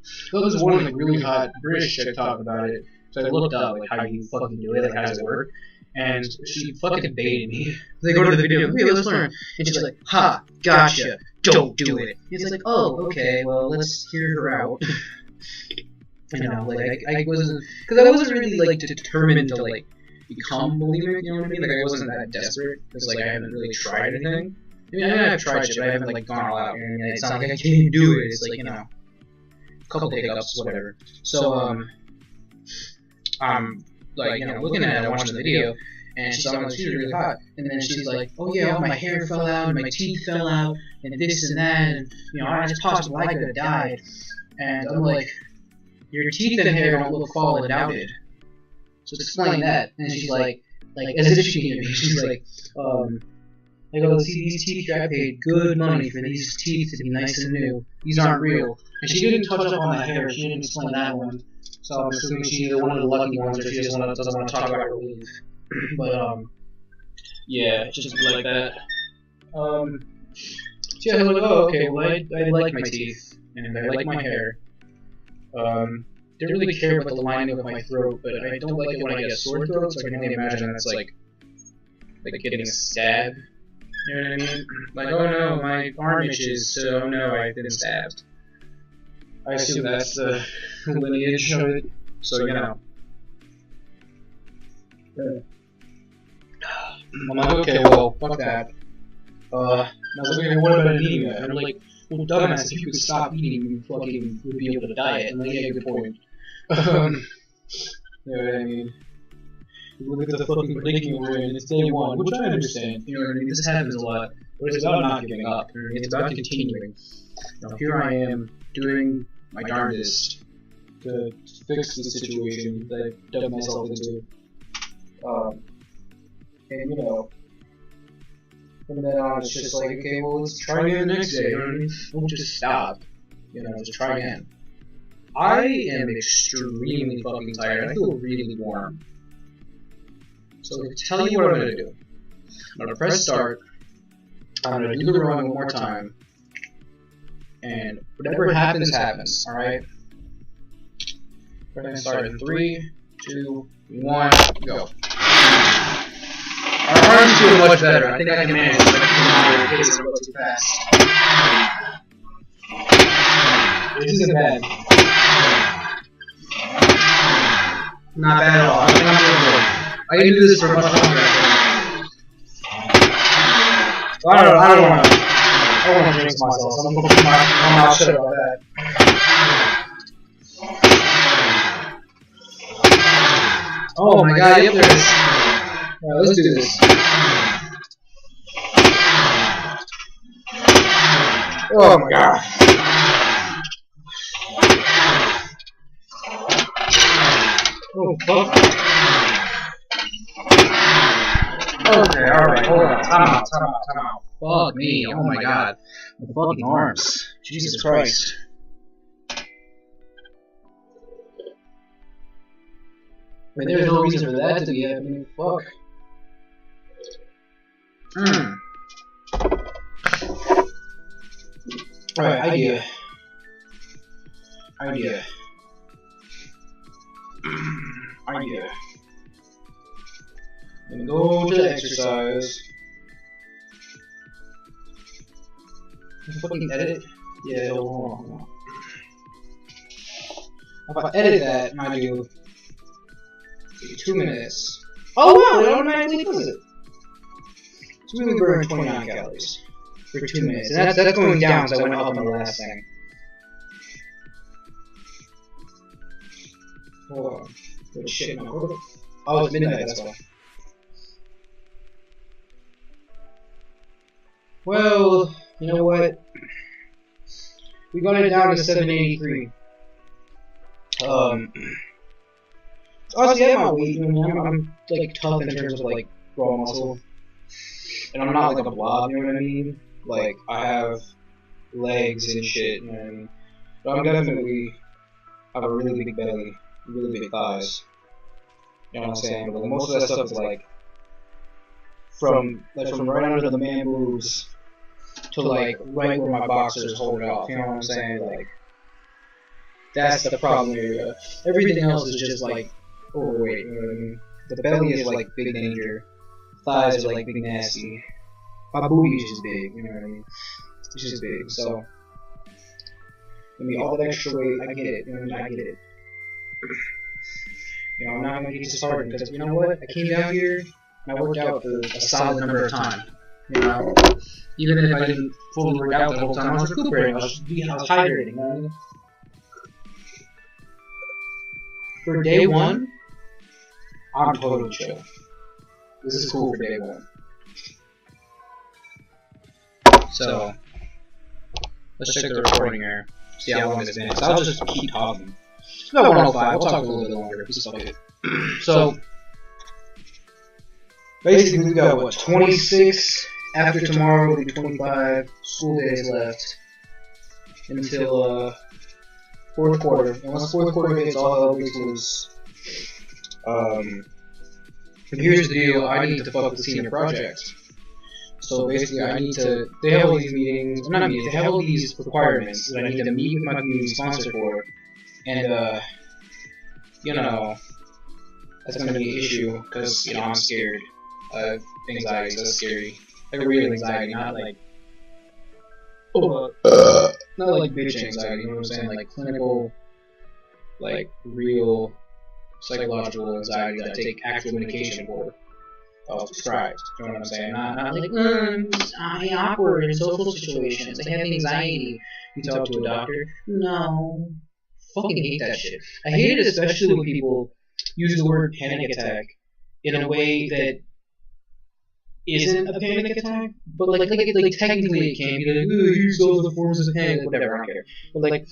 So there's one like really hot British chick talked about it, so I looked up like how you fucking do it, like how does it work, and she fucking baited me. They go to the video, hey, let's learn, and she's like, ha, gotcha, don't do it. It's like, oh, okay, well, let's hear her out. You know, like, I wasn't, because I wasn't really, like, determined to, like, become bulimic, you know what I mean? Like, I wasn't that desperate, because, like, I haven't really tried anything. I mean, I've tried shit, but I haven't, like, gone all out, and it's not like I can't do it, it's like, you know, a couple hiccups, whatever. So, like, you know, looking at it, watching the video, and she's like, she's really hot, and then she's like, oh yeah, all my hair fell out, and my teeth fell out, and this and that, and, you know, it's possible I could have died. And I'm like, your teeth and hair don't look fallen outed. So explain that. And she's like as if she can be. She's like, I go, see, these teeth, I paid good money for these teeth to be nice and new. These aren't real. And she didn't touch up on the hair. She didn't explain that one. So I'm assuming she's either one of the lucky ones or she doesn't want to talk about her leave. But, yeah, just like that. So yeah, I was like, oh, okay, well, I like my teeth, and I like my hair. Don't really care about the lining of my throat, but I don't like it when I get a sore throat, so I can only imagine that's like getting a stab. You know what I mean? Like, oh no, my arm itches, so oh no, I've been stabbed. I assume that's the lineage of it, so you know. I'm like, okay, well, fuck that. And I was like, what about anemia? And I'm like, well, dumbass, if you could stop eating, you fucking would be able to diet. And like, yeah, good point. You know what I mean? You look at the fucking predicament we're in, it's day one, which I understand. You know what I mean? This happens a lot. But it's about not giving up. It's about continuing. Here I am doing my darndest to fix the situation that I dug myself into. And from then on, it's just like, okay, well, let's try again the next day. You know what I mean? Don't just stop. Just try again. I am extremely fucking tired. I feel really warm. So to tell you what I'm gonna do. I'm gonna press start. I'm gonna do the run one more time. And whatever happens, happens. Alright? We're gonna start in 3, 2, 1, go. Our arms feel much better. I think I can manage it, but the pace is a little too fast. This isn't bad. Not bad at all. I think I'm doing good. I can do this for much longer. I don't want to jinx myself. So I'm going to keep my mouth shut about that. Oh my god, yep, there it is. Alright, let's do this. Oh my god. Oh, fuck. Okay, alright, hold on. Time out. Fuck me, oh my god. My fucking arms. Jesus Christ. I mean, there's no reason for that to be happening. Fuck. Alright, idea. And go to the exercise. Fucking edit? Yeah, hold on. If I edit that, mind you, 2 minutes. Oh wow, it automatically does it. So we would burn 29 calories for 2 minutes. And that's going down because I went up on the last thing. Hold on. Oh shit, no. Oh, it's midnight, that's why. Well, you know what? We got it down to 783. Honestly, I have my weight. I'm like tough in terms of like raw muscle, and I'm not like a blob. You know what I mean? Like I have legs and shit. You know what I mean? But I'm definitely have a really big belly, really big thighs. You know what I'm saying? But most of that stuff is like from right under the man boobs to like right where my boxers hold it off. You know what I'm saying? Like that's the problem area. Everything else is just like overweight. You know what I mean? The belly is like big danger. Thighs are like big nasty. My booty is just big. You know what I mean? It's just big. So I mean, all that extra weight, I get it. You know what I mean? I get it. You know, I'm not gonna get started because you know what? I came down here and I worked out for a solid number of time. You know, even if I didn't fully work out the whole time, I was recuperating. I was hydrating. You know what I mean? For day one, I'm totally chill. This is cool for day one. So let's check the recording here. See how long it's been. So I'll just keep talking. It's about 105. We'll talk a little bit longer. Just like it. So basically, we've got what 26. After tomorrow, will be 25 school days left until fourth quarter. And once fourth quarter hits, all hell breaks loose. And here's the deal: I need to fuck with senior projects. So basically, I need to. They have all these meetings. Not meetings. They have all these requirements that I need to meet with my community sponsor for. And you know, that's gonna be an issue because you know I'm scared. Anxiety, so that's scary. Like real anxiety, not like not like bitch anxiety. You know what I'm saying? Like clinical, like real psychological anxiety that I take actual medication for. I was prescribed. You know what I'm saying? Not like I'm awkward in social situations. I have anxiety. You talk to a doctor? No. Fucking hate that shit. I hate it especially when people use the word panic attack in a way that isn't a panic attack, but like technically it can be like, oh, here's all the forms of panic, whatever, I don't care. But like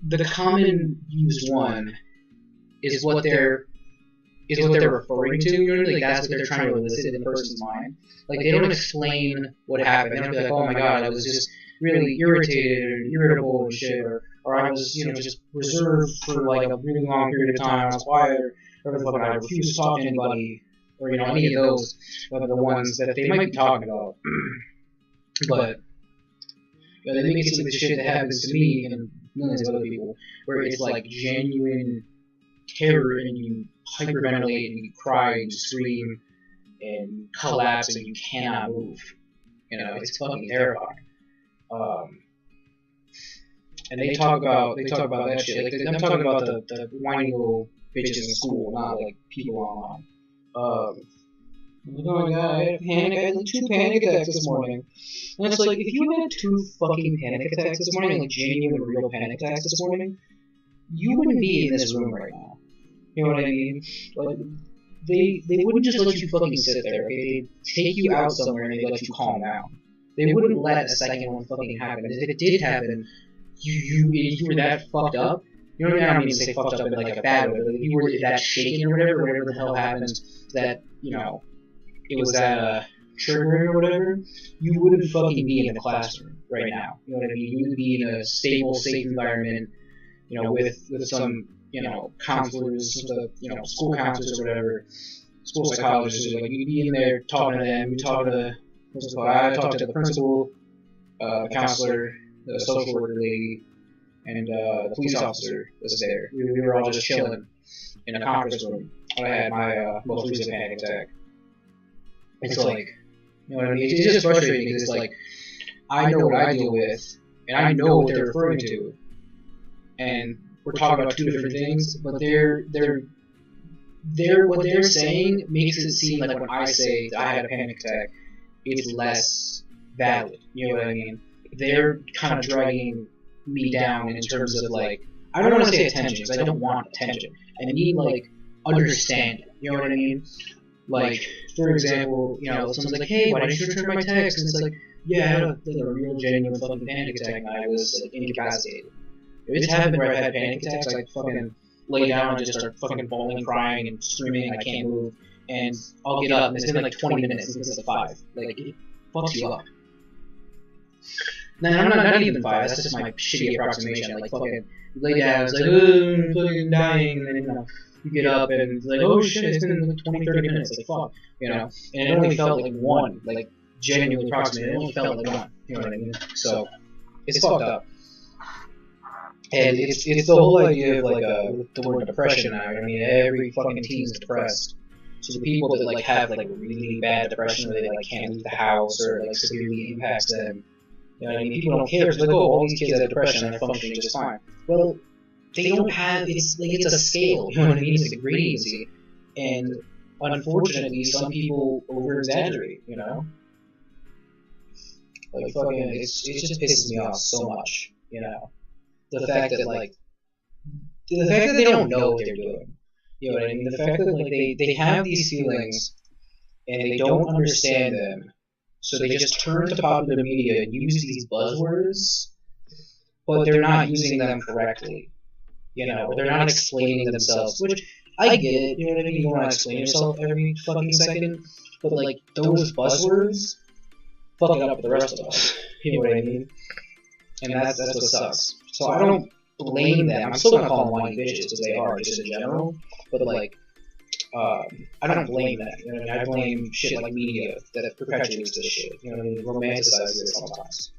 the common used one is what they're referring to. You know what I mean? Like that's what they're trying to elicit in the person's mind. Like they don't explain what happened. They don't be like, oh my god, I was just really irritated or irritable and shit, or I was just reserved for like a really long period of time. I was quiet, or I refused to talk to anybody. Or any of those are the ones that they might be talking about. But they make it to the shit that happens to me and millions of other people, where it's like genuine terror and you hyperventilate and you cry and you scream and you collapse and you cannot move. It's fucking terrifying. And they talk about that shit. Like I'm talking about the whiny little bitches in school, not like people online. Oh my god, I had a panic. I had like 2 panic attacks this morning. And it's like, if you had 2 fucking panic attacks this morning, like genuine, real panic attacks this morning, you wouldn't be in this room right now. You know what I mean? Like, they wouldn't just let you fucking sit there, okay? They'd take you out somewhere and they'd let you calm down. They wouldn't let a second one fucking happen. If it did happen, you were that fucked up. You know what I mean? I don't mean to say fucked up in like a bad way, but if you were that shaken or whatever the hell happened, that, it was that triggering or whatever, you wouldn't fucking be in the classroom right now. You know what I mean? You would be in a stable, safe environment, with some, counselors, school counselors or whatever, school psychologists, like you'd be in there talking to them, I talked to the principal, the counselor, the social worker lady, and the police officer was there. We were all just chilling in a conference room. I had my most recent panic attack. It's like, you know what I mean? It's just frustrating because it's like, I know what I deal with, and I know what they're referring to, and we're talking about 2 different things, but what they're saying makes it seem like when I say I had a panic attack, it's less valid. You know what I mean? They're kind of dragging me down in terms of like, I don't want to say attention because I don't want attention. I need like understanding. You know what I mean? Like, for example, someone's like, hey, why didn't you return my text? And it's like, yeah, I had a real genuine fucking panic attack and I was like incapacitated. If it's happened where I've had panic attacks, I fucking lay down and just start fucking bawling, crying, and screaming, and I can't move. And I'll get up, and it's been like 20 minutes instead of 5. Like, it fucks you up. No, I'm not even 5. That's just my shitty approximation. Like, fucking lay down, it's like, oh, I'm fucking dying, and then, you get up, and it's like, oh shit, it's been like 20, 30 minutes, like, fuck, And it only felt like 1, like, genuinely approximately, it only felt like 1, you know what I mean? So, it's fucked up. And it's the whole idea of, like, the word depression now. I mean, every fucking teen's depressed. So the people that, like, have, like, really bad depression where they, like, can't leave the house or, like, severely impacts them, you know what I mean? People don't care. It's like, oh, all these kids have depression and they're functioning just fine. Well, they don't have, it's a scale, you know what I mean? It's a gradiency. And, unfortunately, some people over-exaggerate, Like, fucking, it just pisses me off so much, The fact that, like, they don't know what they're doing. You know what I mean? The fact that, like, they have these feelings and they don't understand them, so they just turn to popular media and use these buzzwords, but they're not using them correctly. Or they're not explaining themselves, which I get it. You know what I mean? You don't want to explain yourself every fucking second, but, like, those buzzwords fuck it up with the rest of us. You know what I mean? And that's what sucks. So I don't blame them. I'm still gonna call them whiny bitches because they are, just in general. But like, I don't blame them. You know what I mean? I blame shit like media that perpetuates this shit. You know what I mean? Romanticizes it sometimes.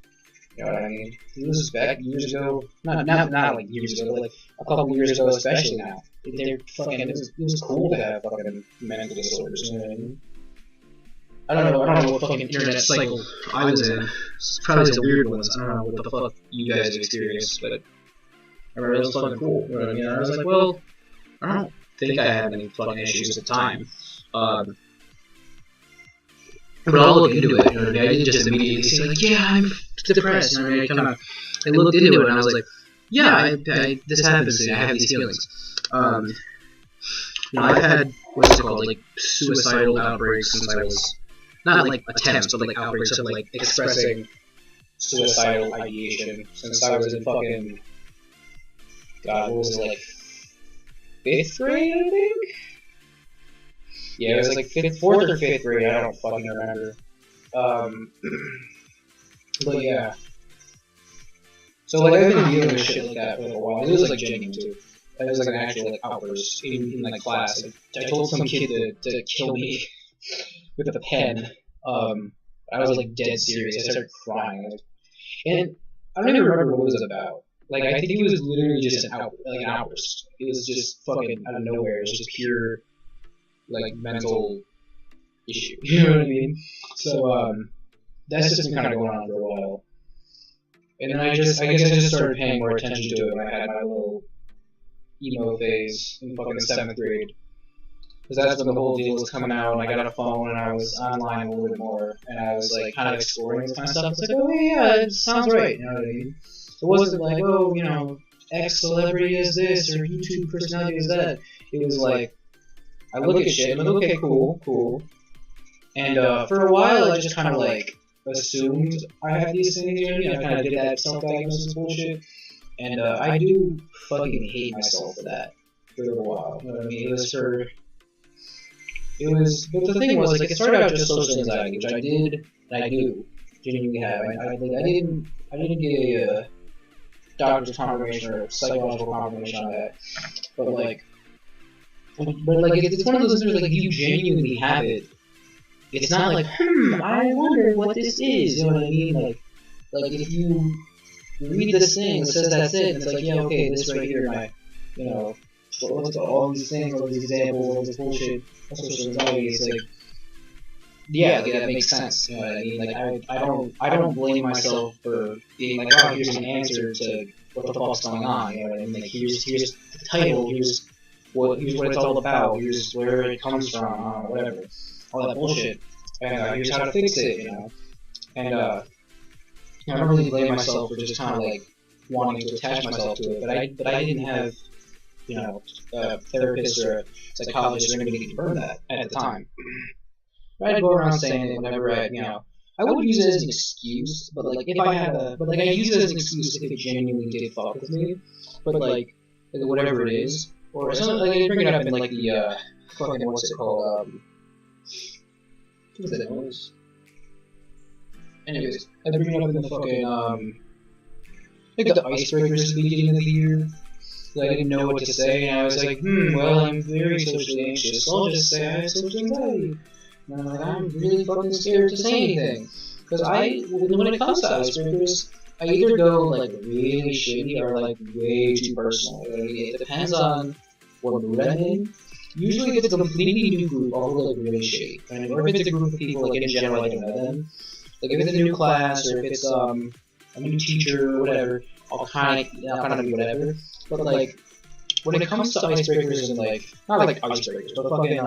You know what I mean? It was back years ago. Not like years ago, but like a couple years ago, especially now. They're fucking. It was cool to have fucking mental disorders. You know what I mean? I don't know what fucking internet cycle I was in. It's probably some weird ones. I don't know what the fuck you guys have experienced, but I remember it was fucking cool. You know what I mean? I was like, well, I don't think I had any fucking issues at the time. But I'll look into it. You know what I mean? I didn't just immediately say like, yeah, I'm depressed. You know what I mean? I looked into it and I was like, yeah, this happens to me. I have these feelings. I've had what's it called, like suicidal outbreaks since I was not like attempts, but like outbreaks of like expressing suicidal ideation since I was in fucking, God, what was it, like 5th grade, I think? Yeah, it was like 4th or 5th grade, I don't fucking remember. But yeah. So like I've been dealing with shit like that for like a while. It was like genuine too. It was like an actual like outburst in like class. Like, I told some kid to kill me with a pen. I was like dead serious. I started crying, and I don't even remember what it was about. Like I think it was literally just an outburst. It was just fucking out of nowhere. It was just pure like mental issue. You know what I mean? So that's just been kind of going on for a while. And then I guess I just started paying more attention to it when I had my little emo phase in fucking 7th grade. Because that's when the whole deal was coming out, and I got a phone, and I was online a little bit more, and I was like kind of exploring this kind of stuff. It's like, oh yeah, it sounds right, you know what I mean? It wasn't like, oh, you know, X celebrity is this, or YouTube personality is that. It was like, I look at shit, and I'm like, okay, cool. And for a while, I just kind of like assumed I had these things, you know what I mean? I kind of did that self-diagnosis bullshit, and I do fucking hate myself for that for a while. You know what I mean? But the thing was, like, it started out just social anxiety, which I did, and I do genuinely have. I didn't get a doctor's confirmation or psychological confirmation on that, but like, it's one of those things where like you genuinely have it. It's not like, I wonder what this is, you know what I mean? Like if you read this thing that says that's it, and it's like, yeah, okay, this right here, my, you know, what's all these things, all these examples, all this bullshit, social anxiety, it's like, yeah, that makes sense, you know what I mean? Like, I don't blame myself for being like, oh, here's an answer to what the fuck's going on, you know what I mean? Like, here's the title, here's what it's all about, here's where it comes from, whatever. All that bullshit, and here's how to fix it, you know. And I don't really blame myself for just kind of like wanting to attach myself to it, but I didn't have, you know, a therapist or a psychologist or anybody to confirm that at the time. I'd go around saying it whenever I, you know, I would use it as an excuse, but like if I had I use it as an excuse if it genuinely did fuck with me, but like whatever it is, or something, like I bring it up in like the fucking what's it called, what was that noise? Anyways, I bring it up in the fucking, like the icebreakers at the beginning of the year. Like I didn't know what to say, and I was like, well, I'm very socially anxious, so I'll just say I have social anxiety. And I'm like, I'm really fucking scared to say anything. Because when it comes to icebreakers, I either go, like, really shitty or, like, way too personal. Like, it depends on what mood I'm in. Usually if it's a completely new group, I'll go like really shitty. And or if it's a group of people, like in general, I don't know them. Like if it's a new class or if it's a new teacher or whatever, I'll kind of be whatever. But like when it comes to icebreakers and like not like icebreakers, but fucking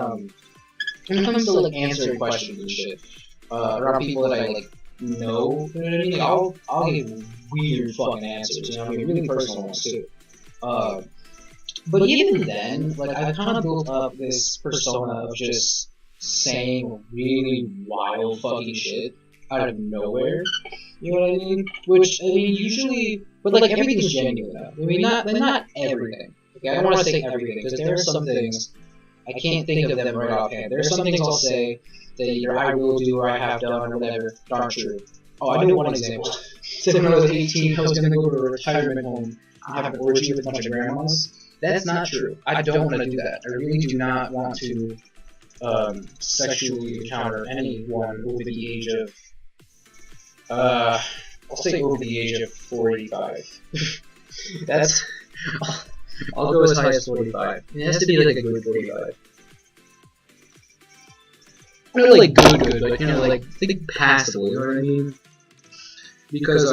when it comes to like answering questions and shit around people that I like know, you know what I mean? Like, I'll give weird fucking answers, you know what I mean? Really personal ones too. But even then, like, I've kind of built up this persona of just saying really wild fucking shit out of nowhere. You know what I mean? Which, I mean, usually, but like, everything's genuine though. I mean, not everything. Okay, I don't want to say everything, because there are some things, I can't think of them right offhand. There are some things I'll say that either I will do or I have done or whatever that aren't true. Oh, I know one example. So when I was 18, I was going to go to a retirement home and have an orgy with a bunch of grandmas. That's not true. I don't want to do that. I really do not want to sexually encounter anyone over the age of, I'll say over the age of 45. That's, I'll go as high as 45. It has to be like a good 45. Not like good, but you know, like think passable, you know what I mean? Because,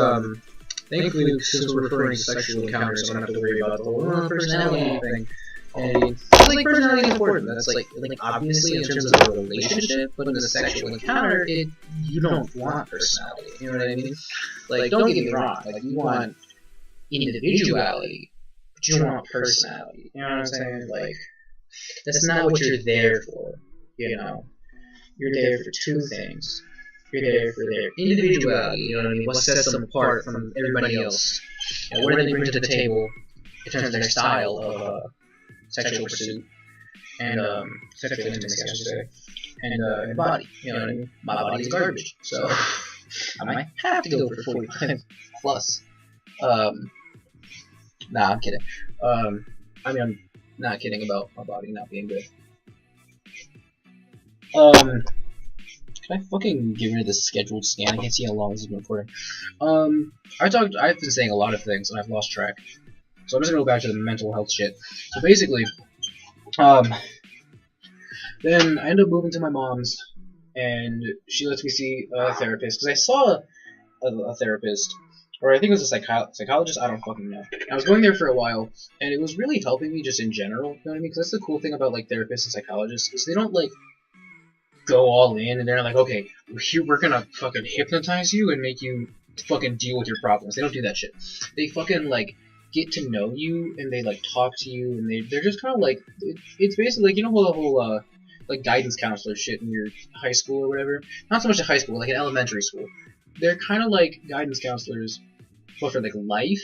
thankfully, since we're referring to sexual encounters, I don't have to worry about the whole personality thing. And like personality is important. That's like obviously in terms of a relationship, but in a sexual encounter, you don't want personality. You know what I mean? Like, don't get me wrong. Like, you want individuality, but you don't want personality. You know what I'm saying? Like, that's not what you're there for. You know. you're there for two things. You're there for their individuality, you know what I mean? What sets them apart from everybody else? And what do they bring to the table in terms of their style of sexual pursuit and sexual intimacy, I should say, and body, you know what I mean? My body is garbage, so I might have to go for 45 plus. Nah, I'm kidding. I mean, I'm not kidding about my body not being good. Can I fucking get rid of this scheduled scan? I can't see how long this has been recording. I've been saying a lot of things and I've lost track. So I'm just gonna go back to the mental health shit. So basically, then I end up moving to my mom's, and she lets me see a therapist, because I saw a therapist, or I think it was a psychologist, I don't fucking know. I was going there for a while, and it was really helping me just in general, you know what I mean? Because that's the cool thing about, like, therapists and psychologists, is they don't, like, go all in, and they're like, okay, we're gonna fucking hypnotize you and make you fucking deal with your problems. They don't do that shit. They fucking, like, get to know you, and they, like, talk to you, and they're just kind of, like, it's basically, like, you know the whole, like, guidance counselor shit in your high school or whatever? Not so much in high school, like in elementary school. They're kind of like guidance counselors, but for, like, life,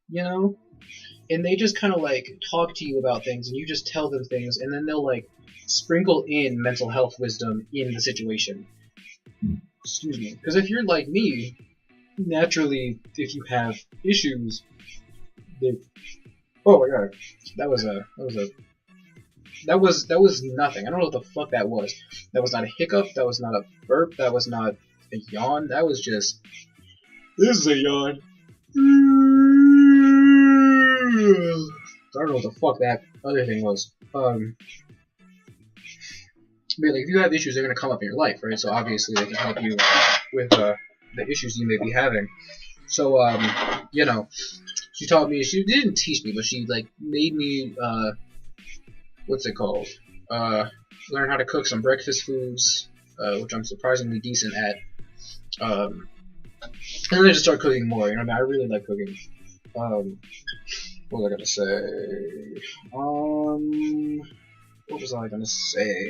you know? And they just kind of, like, talk to you about things, and you just tell them things, and then they'll, like, sprinkle in mental health wisdom in the situation. Excuse me. Because if you're like me, naturally, if you have issues, oh my god, that was nothing. I don't know what the fuck that was. That was not a hiccup. That was not a burp. That was not a yawn. That was just. This is a yawn. I don't know what the fuck that other thing was. But like, if you have issues, they're gonna come up in your life, right? So obviously they can help you with the issues you may be having. So you know, she taught me. She didn't teach me, but she like made me what's it called? Learn how to cook some breakfast foods, which I'm surprisingly decent at. And then I just start cooking more. You know, I mean, I really like cooking. What was I gonna say? What was I gonna say?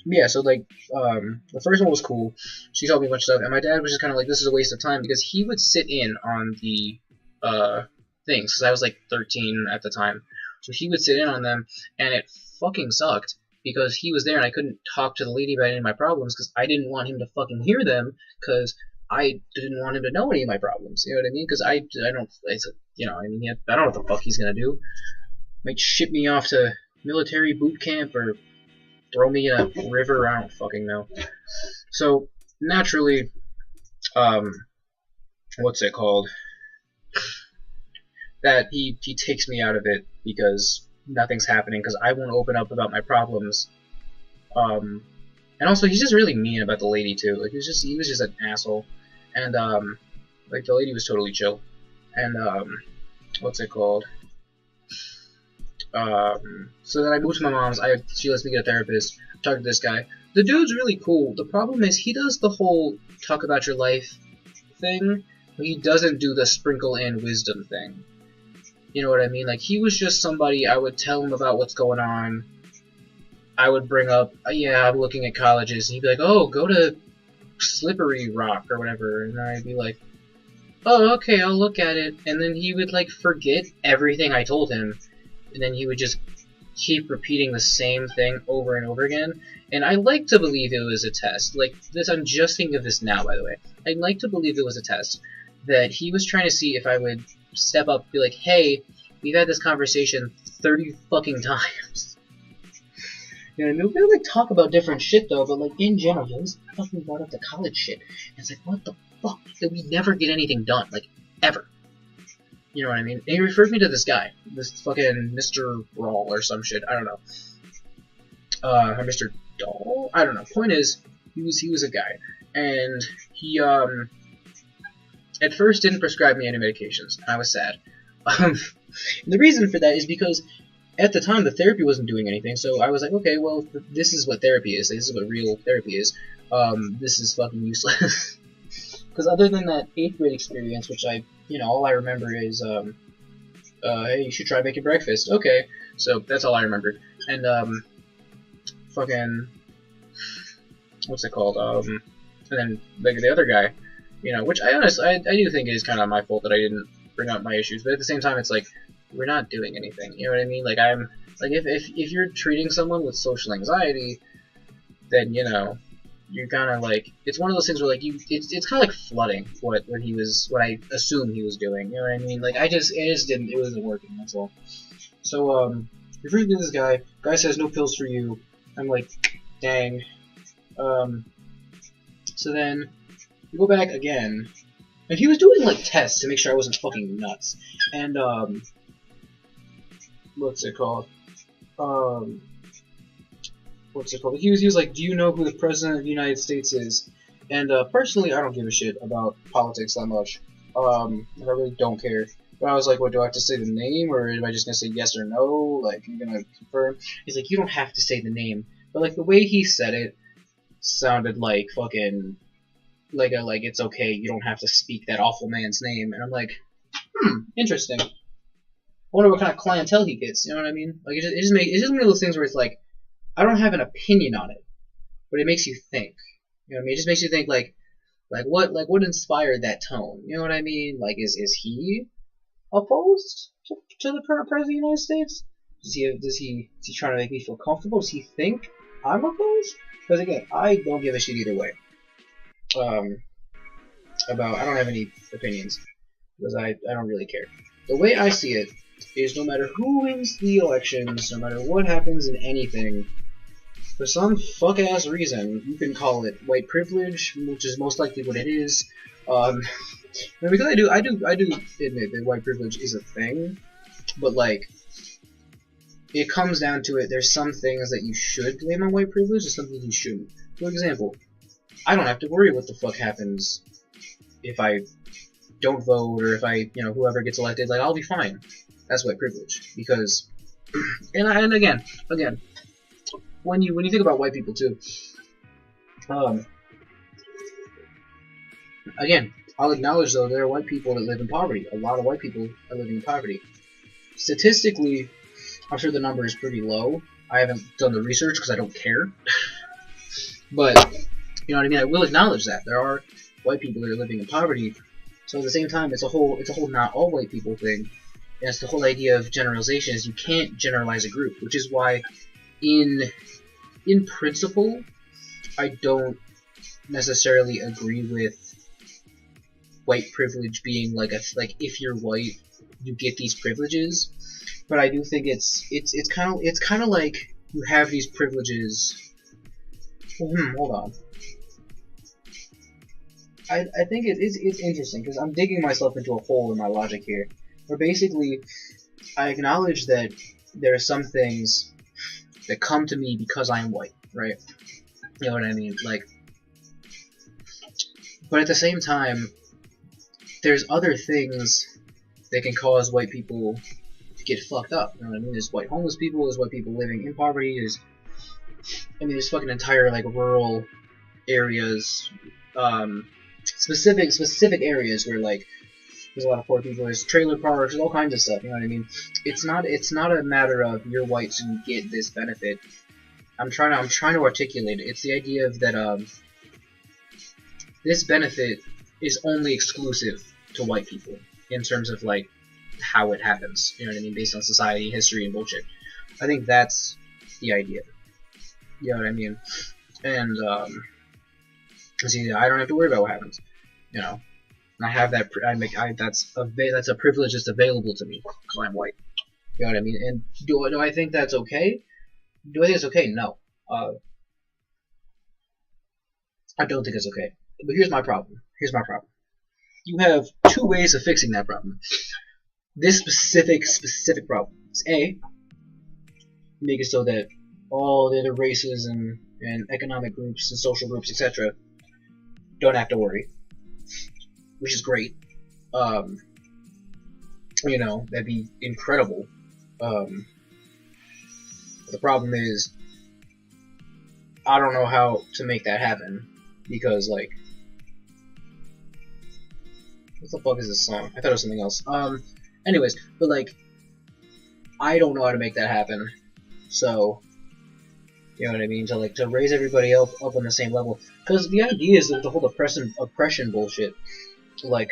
Yeah, so like, the first one was cool. She taught me a bunch of stuff, and my dad was just kind of like, this is a waste of time, because he would sit in on the, things, because I was like 13 at the time. So he would sit in on them, and it fucking sucked, because he was there and I couldn't talk to the lady about any of my problems, because I didn't want him to fucking hear them, because I didn't want him to know any of my problems, you know what I mean? Because I don't, you know, I mean, I don't know what the fuck he's gonna do. Might ship me off to military boot camp, or throw me in a river, I don't fucking know. So, naturally, what's it called? That he takes me out of it, because nothing's happening, because I won't open up about my problems. And also, he's just really mean about the lady, too. Like, he was just an asshole. And, like, the lady was totally chill. And, what's it called? So then I moved to my mom's. She lets me get a therapist. Talk to this guy. The dude's really cool. The problem is he does the whole talk about your life thing, but he doesn't do the sprinkle in wisdom thing. You know what I mean? Like, he was just somebody, I would tell him about what's going on. I would bring up, yeah, I'm looking at colleges. And he'd be like, oh, go to Slippery Rock or whatever. And I'd be like, oh, okay, I'll look at it. And then he would, like, forget everything I told him. And then he would just keep repeating the same thing over and over again. And I like to believe it was a test. Like, this, I'm just thinking of this now, by the way. I'd like to believe it was a test. That he was trying to see if I would step up and be like, hey, we've had this conversation 30 fucking times. You know, we'll like talk about different shit though, but like in general, he always fucking brought up the college shit. And it's like, what the fuck? That we never get anything done, like ever. You know what I mean? And he referred me to this guy, this fucking Mr. Rawl or some shit. I don't know. Or Mr. Doll? I don't know. Point is, he was a guy, and he at first didn't prescribe me any medications. I was sad. And the reason for that is because at the time the therapy wasn't doing anything, so I was like, okay, well, this is what therapy is. This is what real therapy is. This is fucking useless. Because other than that 8th grade experience, which all I remember is, hey, you should try making breakfast. Okay, so that's all I remembered. And fucking, what's it called? And then like the other guy, you know, which I do think is kind of my fault that I didn't bring up my issues, but at the same time, it's like we're not doing anything. You know what I mean? Like I'm like if you're treating someone with social anxiety, then you know you're kind of like it's one of those things where like it's kind of like flooding what I assume he was doing. You know what I mean? Like it just wasn't working. That's all. So you're freaking this guy. Guy says no pills for you. I'm like, dang. So then we go back again, and he was doing like tests to make sure I wasn't fucking nuts. And what's it called? He was like, do you know who the president of the United States is? And personally, I don't give a shit about politics that much. I really don't care. But I was like, what, do I have to say the name, or am I just gonna say yes or no? Like, I'm gonna confirm. He's like, you don't have to say the name, but like the way he said it sounded like fucking like it's okay. You don't have to speak that awful man's name. And I'm like, interesting. I wonder what kind of clientele he gets. You know what I mean? Like it's just one of those things where it's like, I don't have an opinion on it, but it makes you think. You know what I mean? It just makes you think like what inspired that tone? You know what I mean? Like is he opposed to the current president of the United States? Is he trying to make me feel comfortable? Does he think I'm opposed? Because again, I don't give a shit either way. I don't have any opinions because I don't really care. The way I see it is no matter who wins the elections, no matter what happens in anything, for some fuck ass reason, you can call it white privilege, which is most likely what it is. Because I do admit that white privilege is a thing, but like it comes down to it. There's some things that you should blame on white privilege, and some things you shouldn't. For example, I don't have to worry what the fuck happens if I don't vote or if whoever gets elected. Like I'll be fine. That's white privilege because, and again, when you think about white people too, again, I'll acknowledge though there are white people that live in poverty. A lot of white people are living in poverty. Statistically, I'm sure the number is pretty low. I haven't done the research because I don't care. But you know what I mean. I will acknowledge that there are white people that are living in poverty. So at the same time, it's a whole not all white people thing. And it's the whole idea of generalization is you can't generalize a group, which is why in principle I don't necessarily agree with white privilege being like if you're white you get these privileges, but I do think it's kind of like you have these privileges. Hold on. I think it's interesting because I'm digging myself into a hole in my logic here. Where basically, I acknowledge that there are some things that come to me because I am white, right? You know what I mean? Like, but at the same time, there's other things that can cause white people to get fucked up. You know what I mean? There's white homeless people. There's white people living in poverty. There's fucking entire like rural areas, specific areas where like there's a lot of poor people. There's trailer parks. There's all kinds of stuff. You know what I mean? It's not a matter of you're white so you get this benefit. I'm trying to articulate it. It's the idea of that this benefit is only exclusive to white people in terms of like how it happens. You know what I mean? Based on society, history, and bullshit. I think that's the idea. You know what I mean? And see, I don't have to worry about what happens. You know, and I have that. That's a privilege that's available to me because I'm white. You know what I mean? And do I think that's okay? Do I think it's okay? No. I don't think it's okay. But here's my problem. You have two ways of fixing that problem. This specific problem is A, make it so that all the other races and economic groups and social groups, etc., don't have to worry, which is great. You know, that'd be incredible. The problem is, I don't know how to make that happen because, like, what the fuck is this song? I thought it was something else. Anyways, but like, I don't know how to make that happen. So, You know what I mean? To raise everybody else up on the same level. Because the idea is that the whole oppression bullshit, like,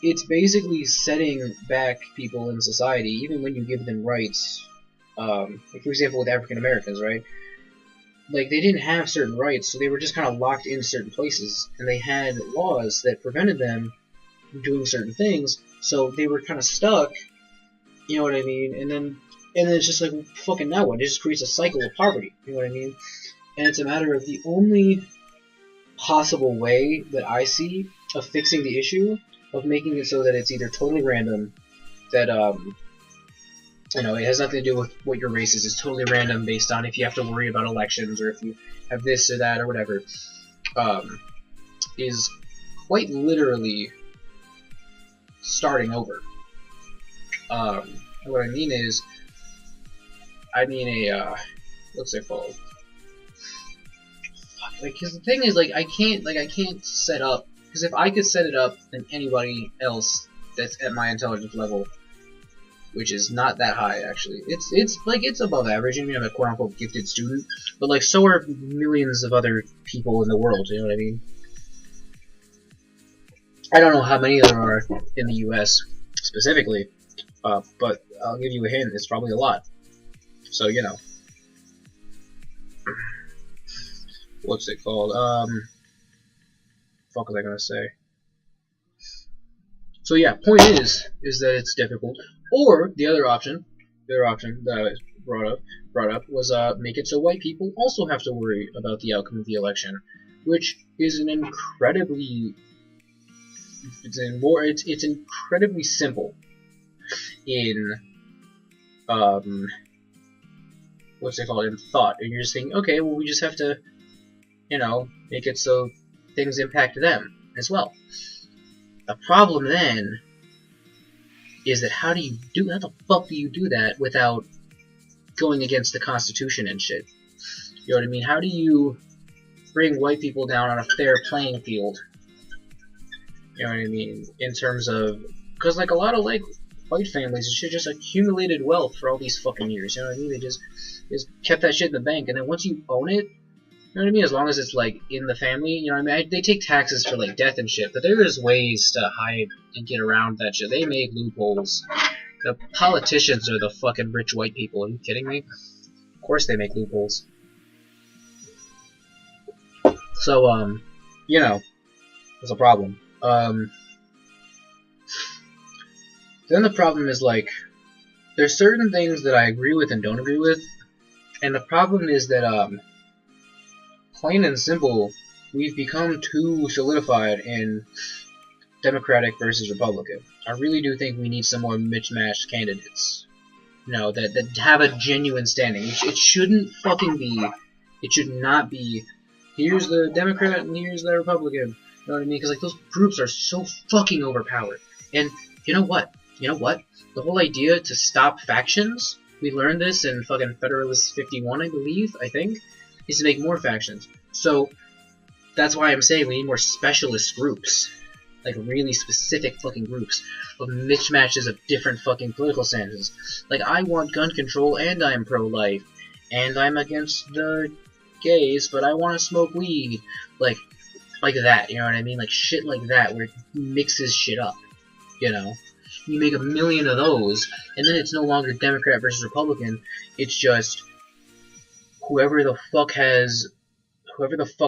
it's basically setting back people in society, even when you give them rights. Like for example, with African Americans, right? Like, they didn't have certain rights, so they were just kind of locked in certain places, and they had laws that prevented them from doing certain things, so they were kind of stuck. You know what I mean? And then it's just like, fucking now what? It just creates a cycle of poverty. You know what I mean? And it's a matter of the only possible way that I see of fixing the issue, of making it so that it's either totally random, that you know, it has nothing to do with what your race is. It's totally random based on if you have to worry about elections or if you have this or that or whatever. Is quite literally starting over. What I mean is, I mean what's it called? Like, cause the thing is, like, I can't set up, because if I could set it up, then anybody else that's at my intelligence level, which is not that high, actually. It's above average. I mean, I'm a quote-unquote gifted student, but, like, so are millions of other people in the world, you know what I mean? I don't know how many there are in the U.S. specifically, but I'll give you a hint, it's probably a lot. So, you know. What's it called? Fuck was I gonna say? So yeah, point is that it's difficult. Or the other option that I brought up was make it so white people also have to worry about the outcome of the election, which is an incredibly it's incredibly simple in what's it called, in thought. And you're just thinking, okay, well, we just have to, you know, make it so things impact them as well. The problem then is that how the fuck do you do that without going against the Constitution and shit? You know what I mean? How do you bring white people down on a fair playing field? You know what I mean? In terms of, because like a lot of like white families and shit just accumulated wealth for all these fucking years. You know what I mean? They just kept that shit in the bank, and then once you own it, you know what I mean? As long as it's like in the family, you know what I mean? They take taxes for like death and shit, but there's ways to hide and get around that shit. They make loopholes. The politicians are the fucking rich white people. Are you kidding me? Of course they make loopholes. So, you know, there's a problem. Then the problem is, like, there's certain things that I agree with and don't agree with, and the problem is that, plain and simple, we've become too solidified in Democratic versus Republican. I really do think we need some more mismatched candidates, you know, that have a genuine standing. It shouldn't fucking be, it should not be, here's the Democrat and here's the Republican. You know what I mean? Because like those groups are so fucking overpowered. And you know what? The whole idea to stop factions, we learned this in fucking Federalist 51, I think, is to make more factions. So that's why I'm saying we need more specialist groups. Like really specific fucking groups of mismatches of different fucking political stances. Like I want gun control and I'm pro-life. And I'm against the gays, but I want to smoke weed. Like that, you know what I mean? Like shit like that, where it mixes shit up, you know? You make a million of those, and then it's no longer Democrat versus Republican, it's just whoever the fuck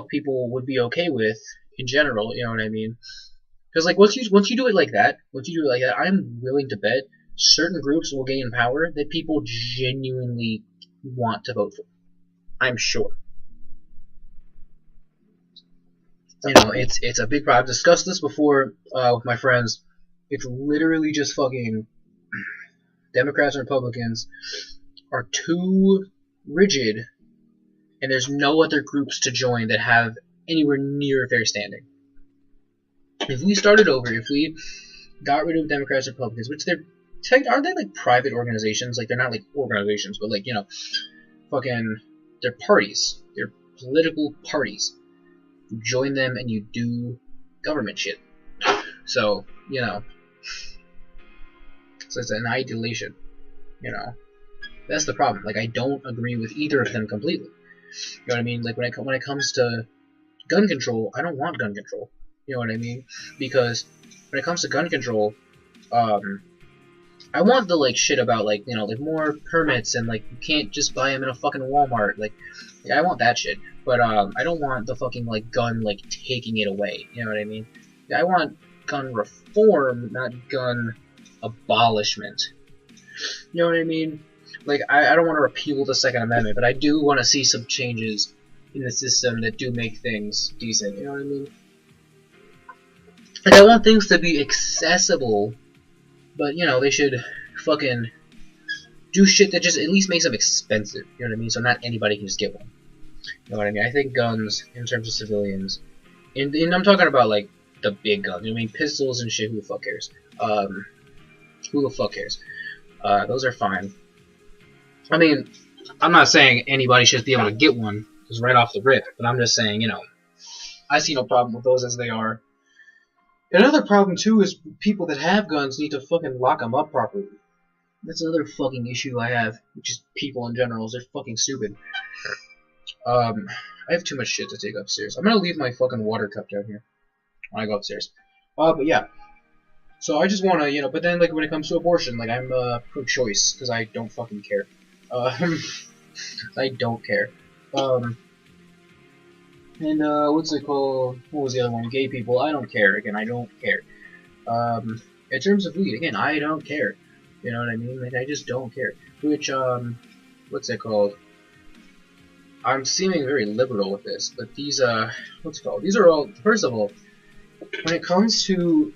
people would be okay with in general, you know what I mean? Because like once you do it like that, I'm willing to bet certain groups will gain power that people genuinely want to vote for. I'm sure. You know, it's a big problem. I've discussed this before with my friends. It's literally just fucking Democrats and Republicans are too rigid, and there's no other groups to join that have anywhere near a fair standing. If we started over, if we got rid of Democrats and Republicans, which aren't they like private organizations? Like they're not like organizations, but like, you know, fucking, they're parties. They're political parties. You join them and you do government shit. So, you know, so it's an idolation, you know. That's the problem. Like, I don't agree with either of them completely. You know what I mean? Like when it comes to gun control, I don't want gun control. You know what I mean? Because when it comes to gun control, I want the like shit about like like more permits and like you can't just buy them in a fucking Walmart. Like I want that shit, but I don't want the fucking like gun like taking it away. You know what I mean? I want gun reform, not gun abolishment. You know what I mean? Like I don't want to repeal the Second Amendment, but I do want to see some changes in the system that do make things decent. You know what I mean? Like I want things to be accessible. But, they should fucking do shit that just at least makes them expensive, you know what I mean? So not anybody can just get one. You know what I mean? I think guns, in terms of civilians, and I'm talking about, like, the big guns. I mean, pistols and shit, who the fuck cares? Who the fuck cares? Those are fine. I mean, I'm not saying anybody should be able to get one, just right off the rip, but I'm just saying, I see no problem with those as they are. Another problem, too, is people that have guns need to fucking lock them up properly. That's another fucking issue I have, which is people in general. They're fucking stupid. I have too much shit to take upstairs. I'm gonna leave my fucking water cup down here when I go upstairs. But yeah. So I just wanna, but then, like, when it comes to abortion, like, I'm, pro-choice, because I don't fucking care. I don't care. And, what's it called? What was the other one? Gay people. I don't care. Again, I don't care. In terms of weed, again, I don't care. You know what I mean? Like, I just don't care. Which, what's it called? I'm seeming very liberal with this, but these, what's it called? These are all, first of all, when it comes to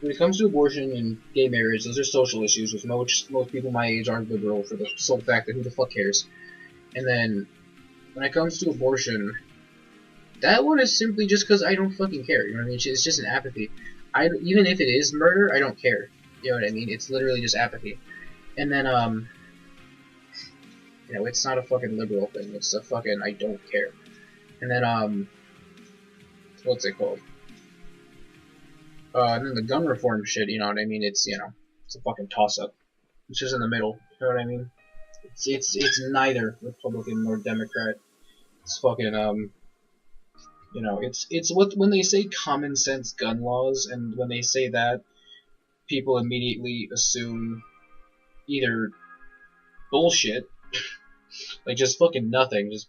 abortion and gay marriage, those are social issues, which most people my age aren't liberal for the sole fact that who the fuck cares. And then, when it comes to abortion, that one is simply just because I don't fucking care. You know what I mean? It's just an apathy. Even if it is murder, I don't care. You know what I mean? It's literally just apathy. And then, it's not a fucking liberal thing. It's a fucking I don't care. And then, what's it called? And then the gun reform shit, you know what I mean? It's, it's a fucking toss-up. It's just in the middle. You know what I mean? It's neither Republican nor Democrat. It's fucking, it's when they say common sense gun laws, and when they say that, people immediately assume either bullshit, like just fucking nothing, just,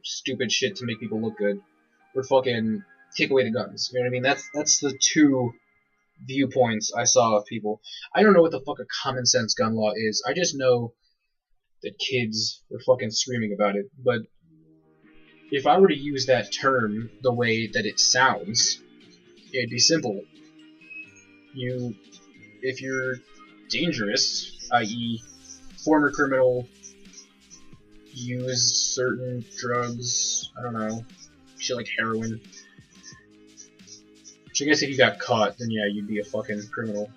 stupid shit to make people look good, or fucking take away the guns. You know what I mean? That's the two viewpoints I saw of people. I don't know what the fuck a common sense gun law is. I just know that kids were fucking screaming about it. But if I were to use that term the way that it sounds, it'd be simple. If you're dangerous, i.e. former criminal, used certain drugs, I don't know, shit like heroin. Which I guess if you got caught, then yeah, you'd be a fucking criminal.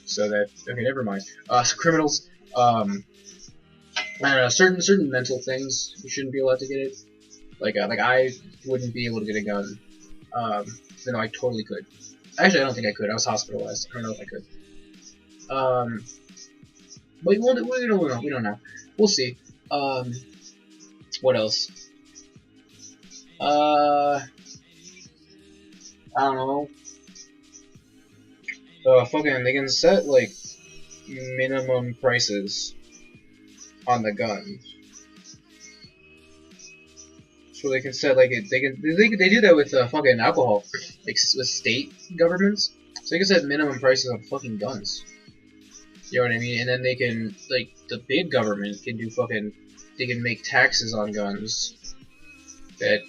So that, okay, never mind. So criminals, I don't know, certain mental things, you shouldn't be allowed to get it. Like I wouldn't be able to get a gun, even though I totally could. Actually, I don't think I could. I was hospitalized. I don't know if I could. But we don't know. We don't know. We'll see. What else? I don't know. Fucking, they can set like minimum prices on the gun. So they can set like they do that with fucking alcohol, like with state governments. So they can set minimum prices on fucking guns. You know what I mean? And then they can, like, the big government can do fucking, they can make taxes on guns that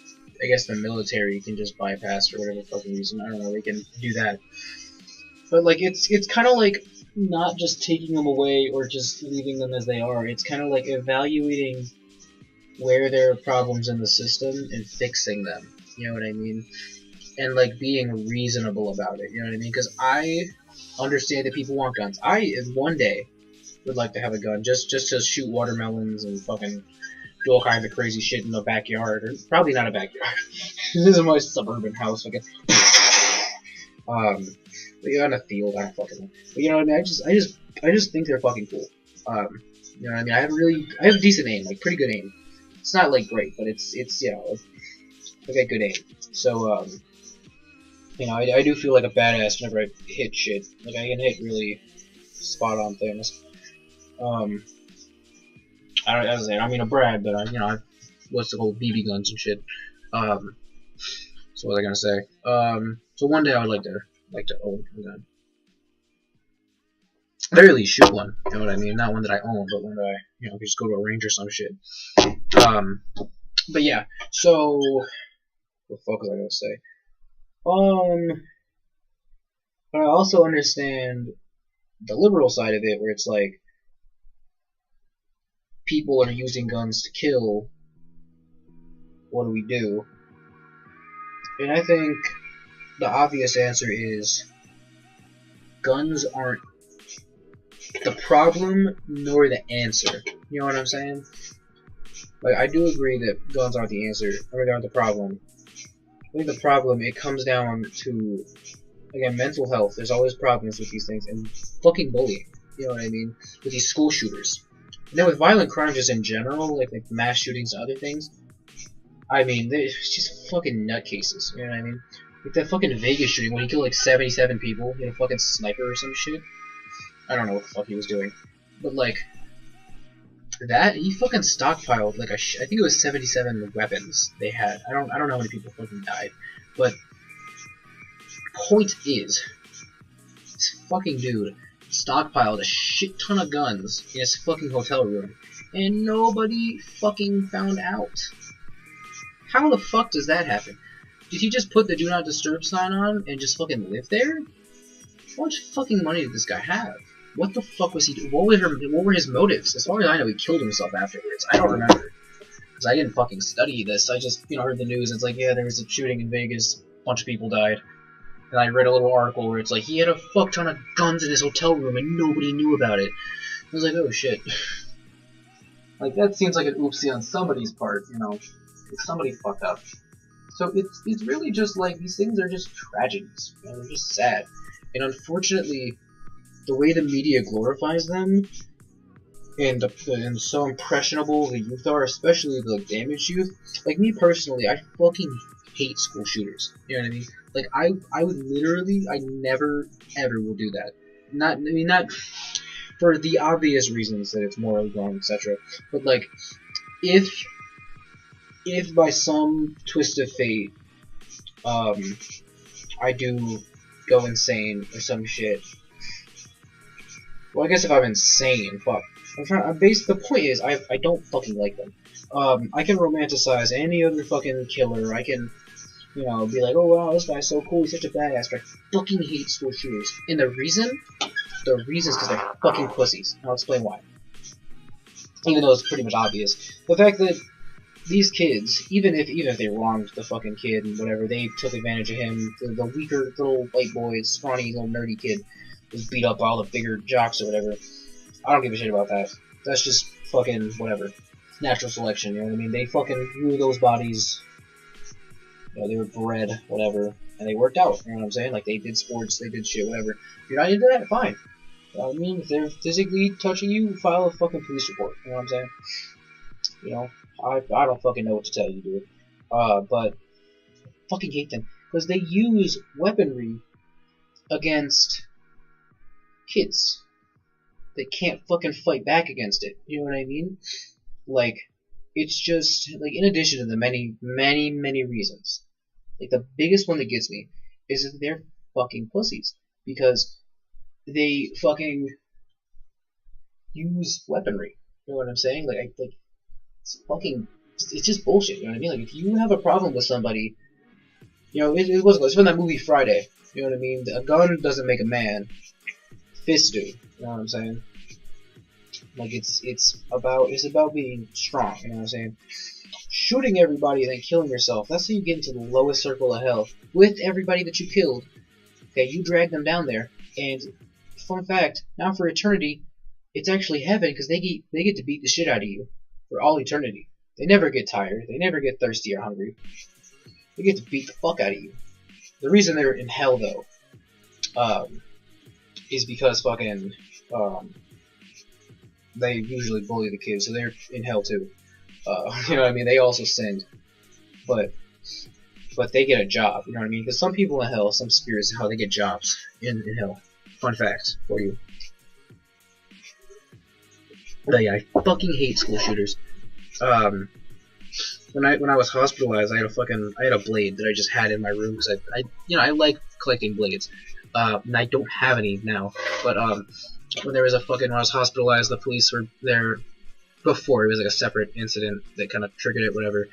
I guess the military can just bypass for whatever fucking reason. I don't know. They can do that. But like it's kind of like not just taking them away or just leaving them as they are. It's kind of like evaluating where there are problems in the system and fixing them. You know what I mean? And like being reasonable about it. You know what I mean? Because I understand that people want guns. I one day would like to have a gun just to shoot watermelons and fucking do all kinds of crazy shit in the backyard, or probably not a backyard. This is my suburban house. Like, but you're on a field. I don't fucking know. But you know what I mean? I just think they're fucking cool. You know what I mean? I have decent aim, like pretty good aim. It's not like great, but it's you know, I got good aim. So you know, I do feel like a badass whenever I hit shit. Like I can hit really spot on things. I don't mean to brag, but you know, what's the whole BB guns and shit. So what was I gonna say? So one day I would like to own a gun. I really shoot one. You know what I mean? Not one that I own, but one that I, you know, just go to a range or some shit. But yeah. So what the fuck was I gonna say? But I also understand the liberal side of it, where it's like people are using guns to kill. What do we do? And I think the obvious answer is guns aren't the problem nor the answer. You know what I'm saying? Like, I do agree that guns aren't the answer, or they aren't the problem. I think the problem, it comes down to, again, mental health. There's always problems with these things, and fucking bullying. You know what I mean? With these school shooters. And then with violent crimes just in general, like mass shootings and other things, I mean, they're just fucking nutcases. You know what I mean? Like that fucking Vegas shooting when he killed like 77 people, you know, fucking sniper or some shit. I don't know what the fuck he was doing, but like that, he fucking stockpiled like I think it was 77 weapons they had. I don't know how many people fucking died, but point is, this fucking dude stockpiled a shit ton of guns in his fucking hotel room, and nobody fucking found out. How the fuck does that happen? Did he just put the do not disturb sign on and just fucking live there? How much fucking money did this guy have? What the fuck was he doing? What were his motives? As far as I know, he killed himself afterwards. I don't remember. Because I didn't fucking study this. I just, you know, heard the news. It's like, yeah, there was a shooting in Vegas. A bunch of people died. And I read a little article where it's like, he had a fuck ton of guns in his hotel room and nobody knew about it. I was like, oh shit. Like, that seems like an oopsie on somebody's part, you know. Somebody fucked up. So it's really just like, these things are just tragedies. You know, they're just sad. And unfortunately, the way the media glorifies them, and so impressionable the youth are, especially the damaged youth. Like me personally, I fucking hate school shooters. You know what I mean? Like I would literally, I never ever will do that. Not for the obvious reasons that it's morally wrong, etc. But like, if by some twist of fate, I do go insane or some shit. Well, I guess if I'm insane, fuck. The point is, I don't fucking like them. I can romanticize any other fucking killer. I can, you know, be like, oh wow, this guy's so cool, he's such a badass. But I fucking hate school shooters. And the reason is because they're fucking pussies. And I'll explain why. Even though it's pretty much obvious. The fact that these kids, even if they wronged the fucking kid and whatever, they took advantage of him. The weaker little white boy, scrawny little nerdy kid, was beat up by all the bigger jocks or whatever. I don't give a shit about that. That's just fucking whatever. Natural selection, you know what I mean? They fucking grew those bodies. You know, they were bred, whatever, and they worked out. You know what I'm saying? Like, they did sports, they did shit, whatever. If you're not into that, fine. I mean, if they're physically touching you, file a fucking police report. You know what I'm saying? You know, I don't fucking know what to tell you, dude. But I fucking hate them because they use weaponry against kids. They can't fucking fight back against it. You know what I mean? Like, it's just, like, in addition to the many, many, many reasons, like, the biggest one that gets me is that they're fucking pussies. Because they fucking use weaponry. You know what I'm saying? Like, it's fucking, it's just bullshit. You know what I mean? Like, if you have a problem with somebody, you know, it's from that movie Friday. You know what I mean? A gun doesn't make a man. Fists do. You know what I'm saying? Like, it's about being strong. You know what I'm saying? Shooting everybody and then killing yourself. That's how you get into the lowest circle of hell. With everybody that you killed, okay, you drag them down there. And fun fact, now for eternity, it's actually heaven because they get to beat the shit out of you for all eternity. They never get tired. They never get thirsty or hungry. They get to beat the fuck out of you. The reason they're in hell though, is because fucking they usually bully the kids, so they're in hell too. You know what I mean? They also sinned, but they get a job. You know what I mean? Because some people in hell, some spirits in hell, they get jobs in hell. Fun fact for you. But yeah, I fucking hate school shooters. When I was hospitalized, I had a blade that I just had in my room because I like collecting blades. And I don't have any now. But when I was hospitalized, the police were there before. It was like a separate incident that kind of triggered it, whatever.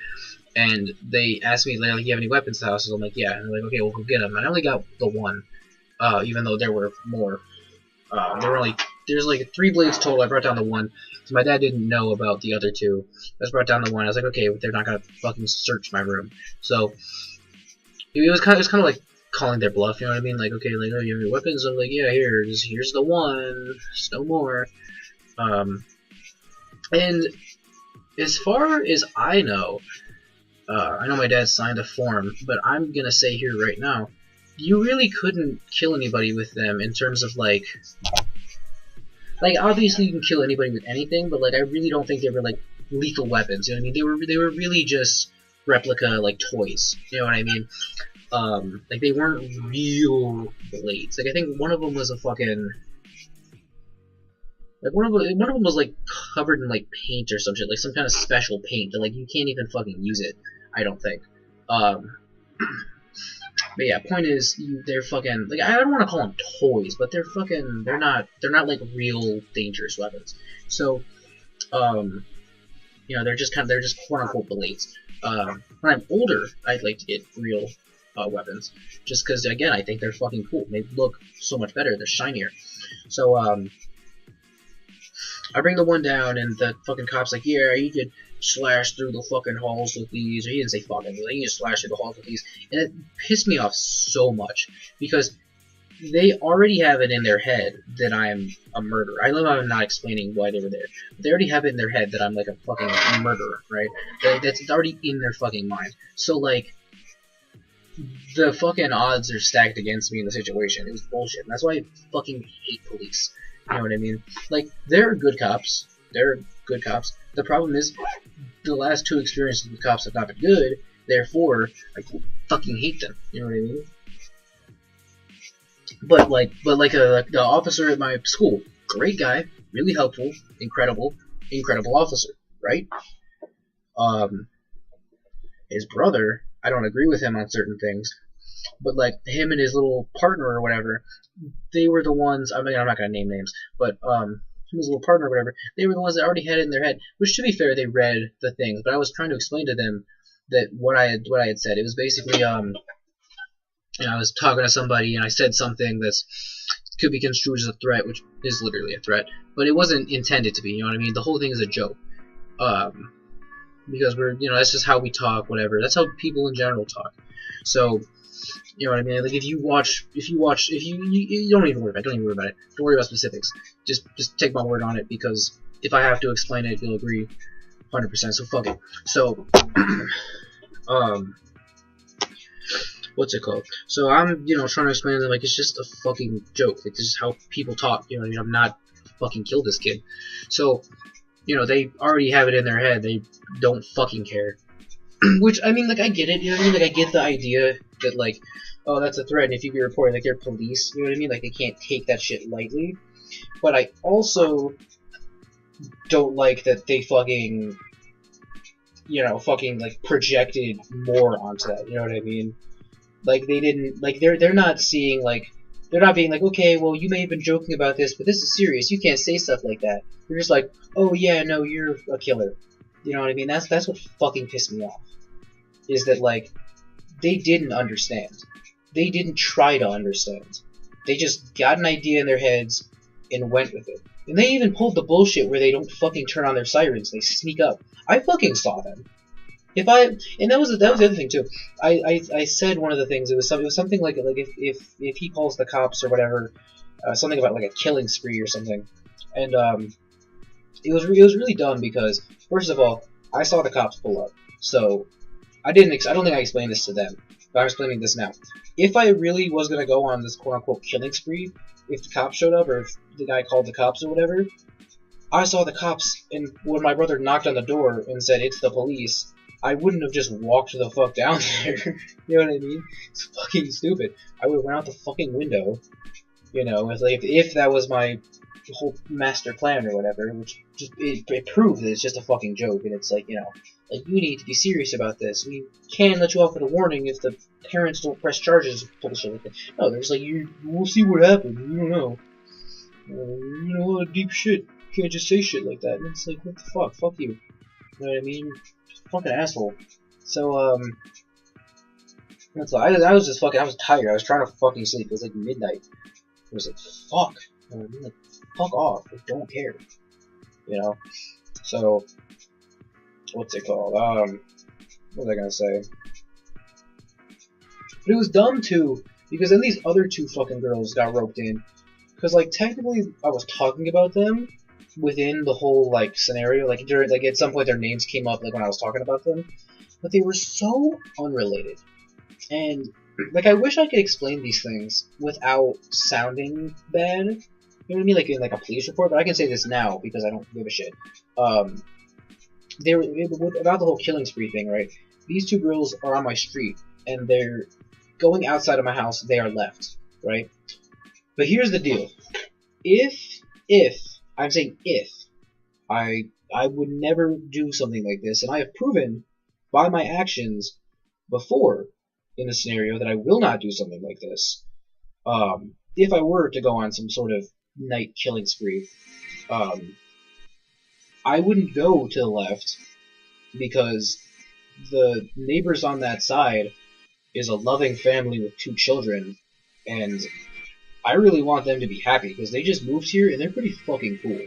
And they asked me, like, you have any weapons in the house? So I'm like, yeah. And they're like, okay, we'll go get them. And I only got the one, even though there were more. There's like 3 blades total. I brought down the one. So my dad didn't know about the other 2. I just brought down the one. I was like, okay, they're not gonna fucking search my room. So it was kind of like calling their bluff. You know what I mean? Like, okay, like, oh, you have any weapons? I'm like, yeah, here's the one. There's no more. And as far as I know my dad signed a form, but I'm gonna say here right now, you really couldn't kill anybody with them in terms of like obviously you can kill anybody with anything, but like I really don't think they were like lethal weapons. You know what I mean? They were really just replica like toys. You know what I mean? Like they weren't real blades. Like I think one of them was a fucking one of them was like covered in like paint or some shit, like some kind of special paint that like you can't even fucking use it. I don't think. But yeah, point is, they're fucking like I don't want to call them toys, but they're not like real dangerous weapons. So, you know, they're just quote unquote blades. When I'm older, I'd like to get real weapons, just because again, I think they're fucking cool. They look so much better. They're shinier. So, I bring the one down, and the fucking cop's like, yeah, you could slash through the fucking halls with these. Or he didn't say fucking, but you can slash through the halls with these. And it pissed me off so much, because they already have it in their head that I'm a murderer. I love how I'm not explaining why they were there. They already have it in their head that I'm like a fucking murderer, right? That's already in their fucking mind. So, like, the fucking odds are stacked against me in the situation. It was bullshit. And that's why I fucking hate police. You know what I mean? Like, they're good cops. They're good cops. The problem is, the last 2 experiences with cops have not been good. Therefore, I fucking hate them. You know what I mean? But the officer at my school, great guy, really helpful, incredible officer, right? His brother, I don't agree with him on certain things, but like him and his little partner or whatever, they were the ones. I mean, I'm not gonna name names, but him and his little partner or whatever, they were the ones that already had it in their head. Which, to be fair, they read the things, but I was trying to explain to them that what I had said. It was basically you know, I was talking to somebody and I said something that's could be construed as a threat, which is literally a threat, but it wasn't intended to be. You know what I mean? The whole thing is a joke. Because we're, you know, that's just how we talk, whatever. That's how people in general talk. So, you know what I mean? Like, if you don't even worry about it. Don't even worry about it. Don't worry about specifics. Just take my word on it, because if I have to explain it, you'll agree 100%. So fuck it. So, what's it called? So I'm, you know, trying to explain to them, like, it's just a fucking joke. Like, this is how people talk. You know what I mean? I'm not fucking kill this kid. So, you know, they already have it in their head. They don't fucking care. Which, I mean, like, I get it. You know what I mean? Like, I get the idea that, like, oh, that's a threat, and if you be reported, like, they're police. You know what I mean? Like, they can't take that shit lightly. But I also don't like that they fucking, you know, fucking, like, projected more onto that. You know what I mean? Like, they didn't, like, they're not seeing, like, they're not being like, okay, well, you may have been joking about this, but this is serious. You can't say stuff like that. They're just like, oh, yeah, no, you're a killer. You know what I mean? That's what fucking pissed me off. Is that, like, they didn't understand. They didn't try to understand. They just got an idea in their heads and went with it. And they even pulled the bullshit where they don't fucking turn on their sirens. They sneak up. I fucking saw them. And that was the other thing too. I said one of the things. It was something like if he calls the cops or whatever, something about like a killing spree or something. And it was really dumb, because first of all, I saw the cops pull up, so I don't think I explained this to them, but I'm explaining this now. If I really was gonna go on this quote unquote killing spree, if the cops showed up or if the guy called the cops or whatever, I saw the cops, and when my brother knocked on the door and said it's the police, I wouldn't have just walked the fuck down there. You know what I mean? It's fucking stupid. I would have went out the fucking window. You know, if that was my whole master plan or whatever, which just it proved that it's just a fucking joke, and it's like, you know, like, you need to be serious about this. We can let you off with a warning if the parents don't press charges. Bullshit like that. No, they're just like, we'll see what happens. You don't know. You know, a lot of deep shit. You can't just say shit like that. And it's like, what the fuck? Fuck you. You know what I mean? Fucking asshole. So, that's all. I was just fucking, I was tired. I was trying to fucking sleep. It was like midnight. It was like, fuck. You know what I mean? Like, fuck off. I don't care. You know? So, what's it called? What was I gonna say? But it was dumb too, because then these other two fucking girls got roped in. Because, like, technically, I was talking about them within the whole, like, scenario. Like, during, like, at some point their names came up, like, when I was talking about them. But they were so unrelated. And, like, I wish I could explain these things without sounding bad. You know what I mean? Like, in, like, a police report. But I can say this now, because I don't give a shit. They were, about the whole killing spree thing, right? These two girls are on my street, and they're going outside of my house. They are left, right? But here's the deal. If, I'm saying if, I would never do something like this, and I have proven by my actions before in the scenario that I will not do something like this. If I were to go on some sort of night killing spree, I wouldn't go to the left because the neighbors on that side is a loving family with 2 children, and I really want them to be happy because they just moved here and they're pretty fucking cool.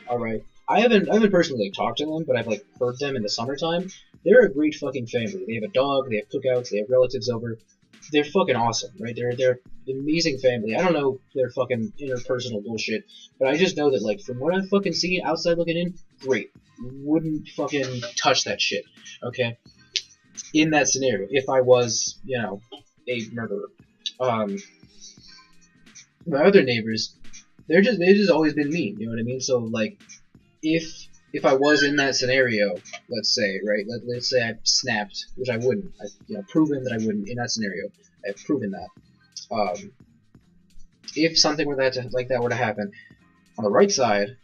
All right, I haven't personally like talked to them, but I've like heard them in the summertime. They're a great fucking family. They have a dog. They have cookouts. They have relatives over. They're fucking awesome, right? They're an amazing family. I don't know their fucking interpersonal bullshit, but I just know that like from what I've fucking seen outside looking in, great. Wouldn't fucking touch that shit. Okay. In that scenario, if I was, you know, a murderer. My other neighbors, they've just always been mean, you know what I mean? So like, if I was in that scenario, let's say, right? Let's say I snapped, which I wouldn't. I've proven that I wouldn't in that scenario. I've proven that. If something were like that were to happen, on the right side,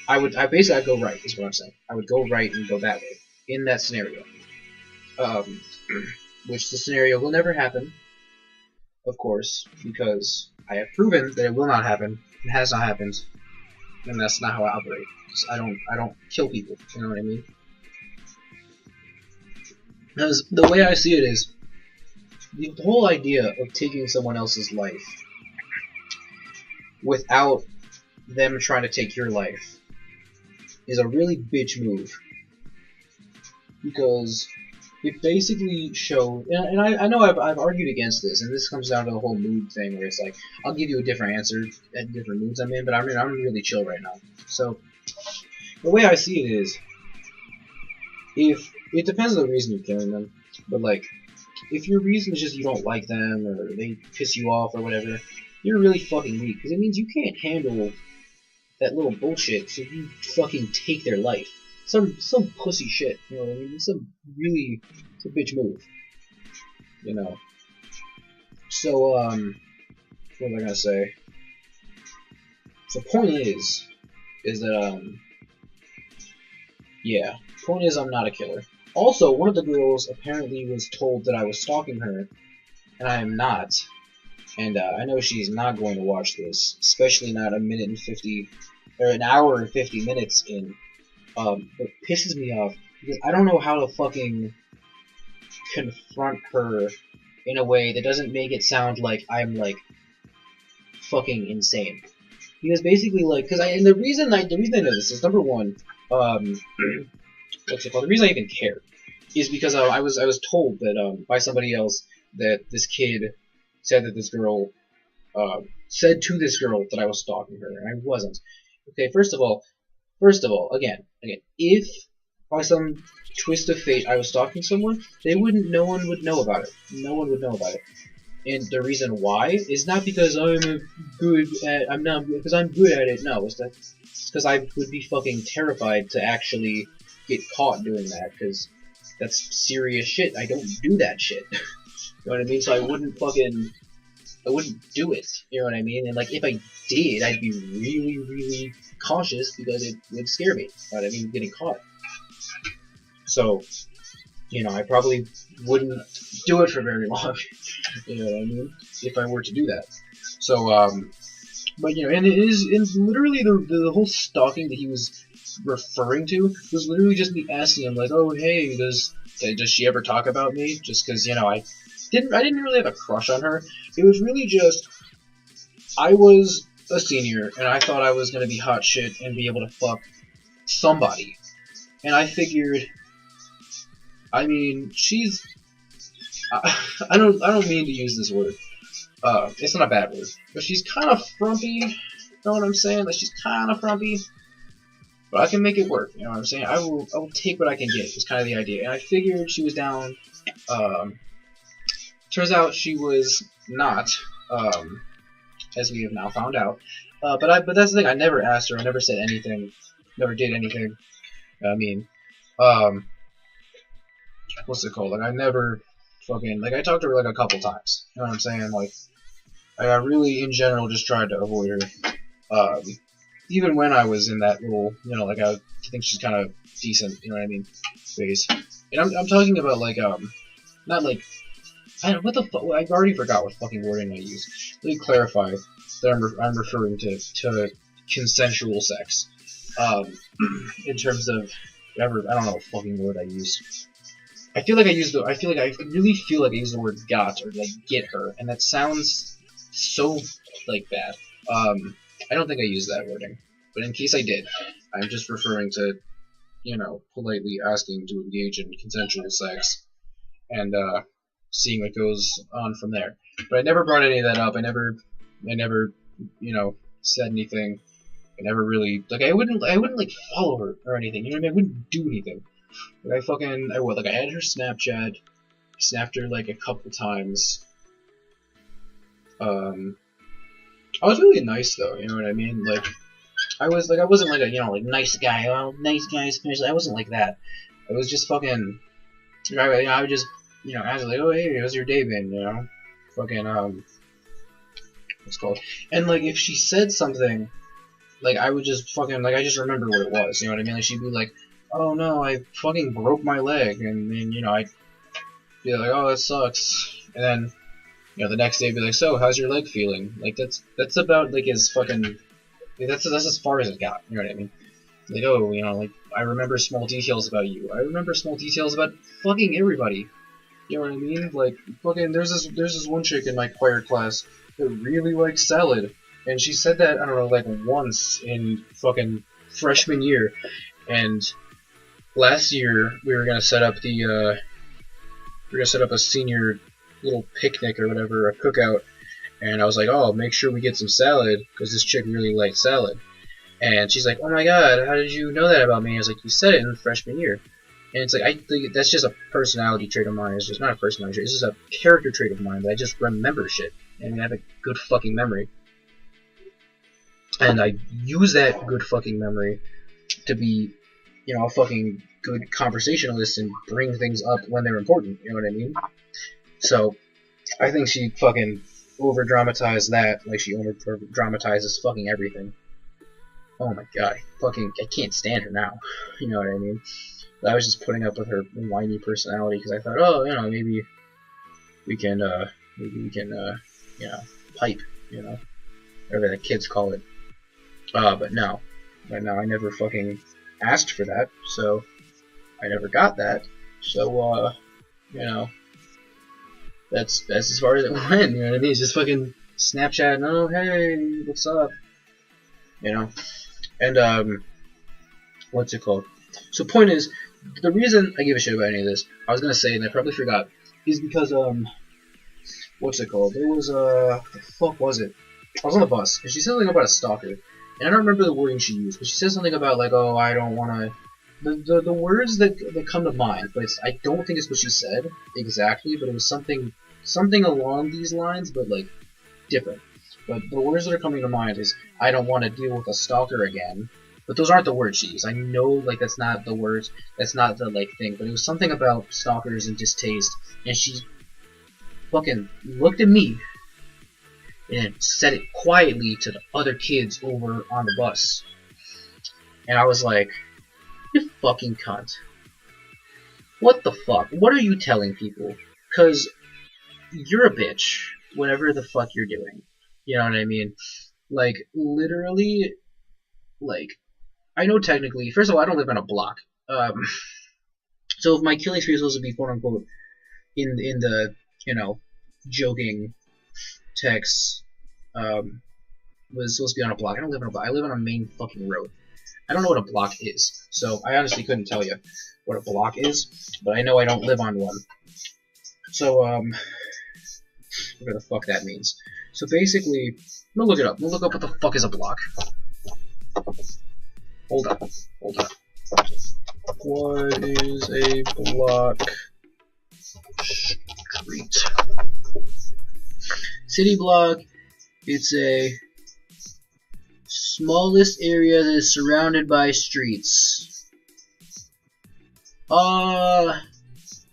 I'd go right. Is what I'm saying. I would go right and go that way in that scenario. Which the scenario will never happen, of course, because I have proven that it will not happen. It has not happened, and that's not how I operate. I don't kill people. You know what I mean? Because the way I see it is, the whole idea of taking someone else's life without them trying to take your life is a really bitch move. Because it basically showed, and I know I've argued against this, and this comes down to the whole mood thing, where it's like, I'll give you a different answer at different moods I'm in, but I'm really chill right now. So, the way I see it is, if, it depends on the reason you're killing them, but like, if your reason is just you don't like them, or they piss you off, or whatever, you're really fucking weak, because it means you can't handle that little bullshit, so you fucking take their life. Some pussy shit, you know what I mean? It's a bitch move, you know. So, what was I gonna say? So, point is that, yeah, point is I'm not a killer. Also, one of the girls apparently was told that I was stalking her, and I am not. And, I know she's not going to watch this, especially not a minute and 50, or an hour and 50 minutes in. It pisses me off because I don't know how to fucking confront her in a way that doesn't make it sound like I'm like fucking insane. Because basically, like, the reason I know this is, number one, what's it called? The reason I even care is because I was told that by somebody else that this kid said that this girl said to this girl that I was stalking her, and I wasn't. Okay, first of all, again, if by some twist of fate I was stalking someone, no one would know about it. No one would know about it. And the reason why is not because I'm not because I'm good at it. No, it's because I would be fucking terrified to actually get caught doing that, because that's serious shit. I don't do that shit. You know what I mean? So I wouldn't do it. You know what I mean? And like if I did, I'd be really, really cautious because it would scare me. You know what I mean? Getting caught. So, you know, I probably wouldn't do it for very long. You know what I mean? If I were to do that. So, but you know, and literally the whole stalking that he was referring to was literally just me asking him like, oh hey, does she ever talk about me? Just because, you know, I didn't really have a crush on her. It was really just I was a senior and I thought I was gonna be hot shit and be able to fuck somebody, and I figured. I mean, she's. I don't mean to use this word. It's not a bad word, but she's kind of frumpy. You know what I'm saying? Like she's kind of frumpy, but I can make it work. You know what I'm saying? I will take what I can get. Is kind of the idea. And I figured she was down. Turns out she was not. As we have now found out. But that's the thing. I never asked her. I never said anything. Never did anything. I mean, what's it called? Like I never fucking like I talked to her like a couple times. You know what I'm saying? Like I really in general just tried to avoid her. Even when I was in that little, you know, like I think she's kind of decent. You know what I mean? Phase. And I'm talking about like not like I don't what the fuck. I already forgot what fucking wording I used. Let me clarify that I'm referring to consensual sex. In terms of whatever I don't know what fucking word I used. I really feel like I used the word got or like get her, and that sounds so like bad. I don't think I used that wording, but in case I did, I'm just referring to, you know, politely asking to engage in consensual sex, and seeing what goes on from there. But I never brought any of that up. I never, you know, said anything. I never really like I wouldn't like follow her or anything. You know what I mean? I wouldn't do anything. Like I added her Snapchat, snapped her like a couple times. I was really nice though, you know what I mean? Like I wasn't like a, you know, like nice guy, oh nice guy especially. I wasn't like that. I was just fucking I would just, you know, ask like, oh hey, how's your day been, you know? Fucking what's it called? And like if she said something, like I would just fucking like I just remember what it was, you know what I mean? Like she'd be like, oh no, I fucking broke my leg, and then, you know, I'd be like, oh that sucks, and then, you know, the next day I'd be like, so how's your leg feeling? Like that's about like as fucking that's as far as it got, you know what I mean? Like, oh, you know, like I remember small details about you. I remember small details about fucking everybody. You know what I mean? Like fucking there's this one chick in my choir class that really likes salad. And she said that, I don't know, like once in fucking freshman year. And last year we were gonna set up a senior little picnic or whatever, a cookout. And I was like, oh, make sure we get some salad, because this chick really likes salad. And she's like, oh my god, how did you know that about me? I was like, you said it in freshman year. And it's like, I think that's just a personality trait of mine. It's just not a personality trait. It's just a character trait of mine that I just remember shit. And I have a good fucking memory. And I use that good fucking memory to be, you know, a fucking good conversationalist and bring things up when they're important. You know what I mean? So, I think she fucking over-dramatized that like she over-dramatizes fucking everything. Oh my god. I can't stand her now. You know what I mean? I was just putting up with her whiny personality because I thought, oh, you know, maybe we can, you know, pipe, you know, whatever the kids call it. But no, I never fucking asked for that, so I never got that. So, you know, that's as far as it went. You know what I mean? It's just fucking Snapchat. Oh, hey, what's up? You know, and what's it called? So, point is, the reason I give a shit about any of this, I was gonna say, and I probably forgot, is because what's it called? There was what the fuck was it? I was on the bus, and she said something about a stalker. And I don't remember the wording she used, but she said something about like, oh, I don't want to. The words that come to mind, but I don't think it's what she said exactly, but it was something something along these lines, but like different. But the words that are coming to mind is, I don't want to deal with a stalker again. But those aren't the words she used. I know, like, that's not the words, that's not the, like, thing. But it was something about stalkers and distaste. And she fucking looked at me and said it quietly to the other kids over on the bus. And I was like, you fucking cunt. What the fuck? What are you telling people? Because you're a bitch, whatever the fuck you're doing. You know what I mean? Like, literally, like, I know technically, first of all, I don't live on a block. So if my killing spree is supposed to be quote unquote in the, you know, joking text, was supposed to be on a block. I don't live on a block. I live on a main fucking road. I don't know what a block is, so I honestly couldn't tell you what a block is, but I know I don't live on one. So, whatever the fuck that means. So basically, I'm gonna look it up. I'm gonna look up what the fuck is a block. Hold up. Hold up. What is a block? Street. City block. It's a smallest area that is surrounded by streets. It's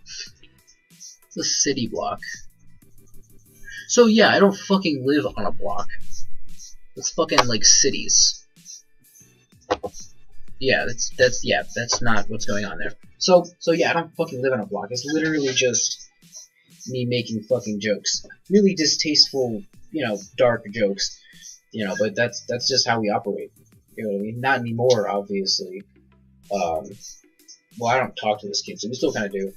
a city block. So yeah, I don't fucking live on a block. It's fucking like cities. Yeah, that's not what's going on there. So yeah, I don't fucking live on a block. It's literally just me making fucking jokes. Really distasteful, you know, dark jokes. You know, but that's just how we operate. You know what I mean? Not anymore, obviously. Well, I don't talk to this kid, so we still kind of do.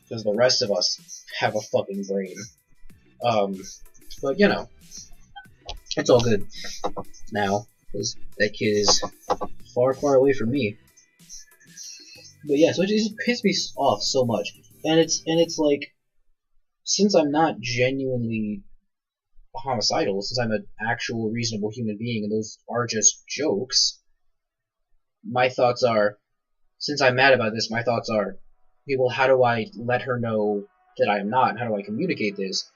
Because the rest of us have a fucking brain. But, you know, it's all good now, because that kid is far, far away from me. But yeah, so it just pisses me off so much. And it's like, since I'm not genuinely homicidal, since I'm an actual reasonable human being and those are just jokes, my thoughts are, since I'm mad about this, my thoughts are, okay, well, how do I let her know that I am not, and how do I communicate this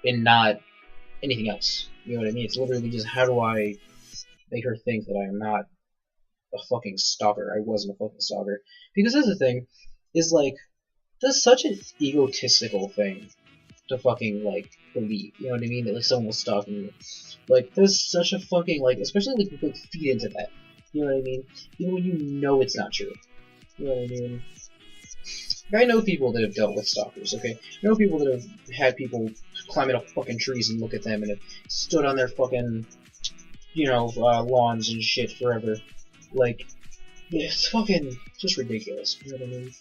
and not anything else? You know what I mean? It's literally just, how do I make her think that I am not a fucking stalker? I wasn't a fucking stalker. Because that's the thing, is like, that's such an egotistical thing to fucking, like, believe, you know what I mean? That, like, someone will stalk me. Like, there's such a fucking, like, especially, like, people feed into that. You know what I mean? Even when you know it's not true. You know what I mean? I know people that have dealt with stalkers, okay? I know people that have had people climb up fucking trees and look at them and have stood on their fucking, you know, lawns and shit forever. Like, it's fucking just ridiculous, you know what I mean?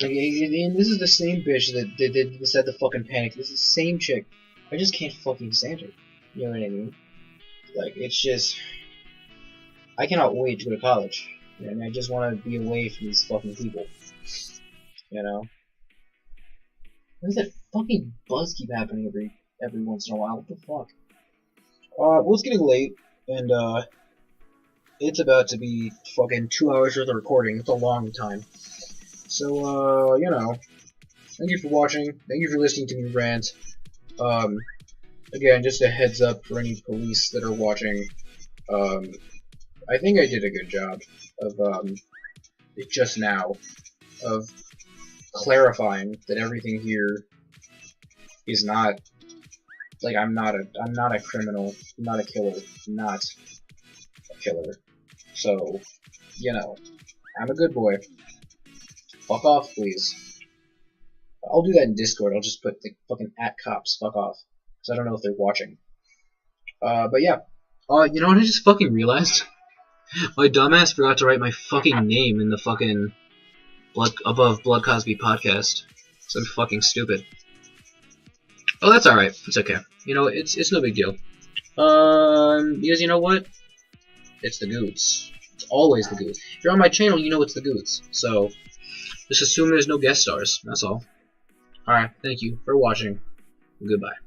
Like, and this is the same bitch that said the fucking panic. This is the same chick. I just can't fucking stand her. You know what I mean? Like, it's just, I cannot wait to go to college. And I just want to be away from these fucking people. You know? Why does that fucking buzz keep happening every once in a while? What the fuck? Well, it's getting late, and, it's about to be fucking 2 hours worth of recording. It's a long time. So, you know, thank you for watching. Thank you for listening to me rant. Again, just a heads up for any police that are watching. I think I did a good job of, just now, of clarifying that everything here is not, like, I'm not a criminal, I'm not a killer, I'm not a killer. So, you know, I'm a good boy. Fuck off, please. I'll do that in Discord. I'll just put the fucking @cops. Fuck off. Because I don't know if they're watching. But yeah. You know what I just fucking realized? My dumbass forgot to write my fucking name in the fucking above Blood Cosby podcast. So I'm fucking stupid. Oh, that's alright. It's okay. You know, it's no big deal. Because you know what? It's the Goods. It's always the Goods. If you're on my channel, you know it's the Goods. So, just assume there's no guest stars. That's all. Alright, thank you for watching. Goodbye.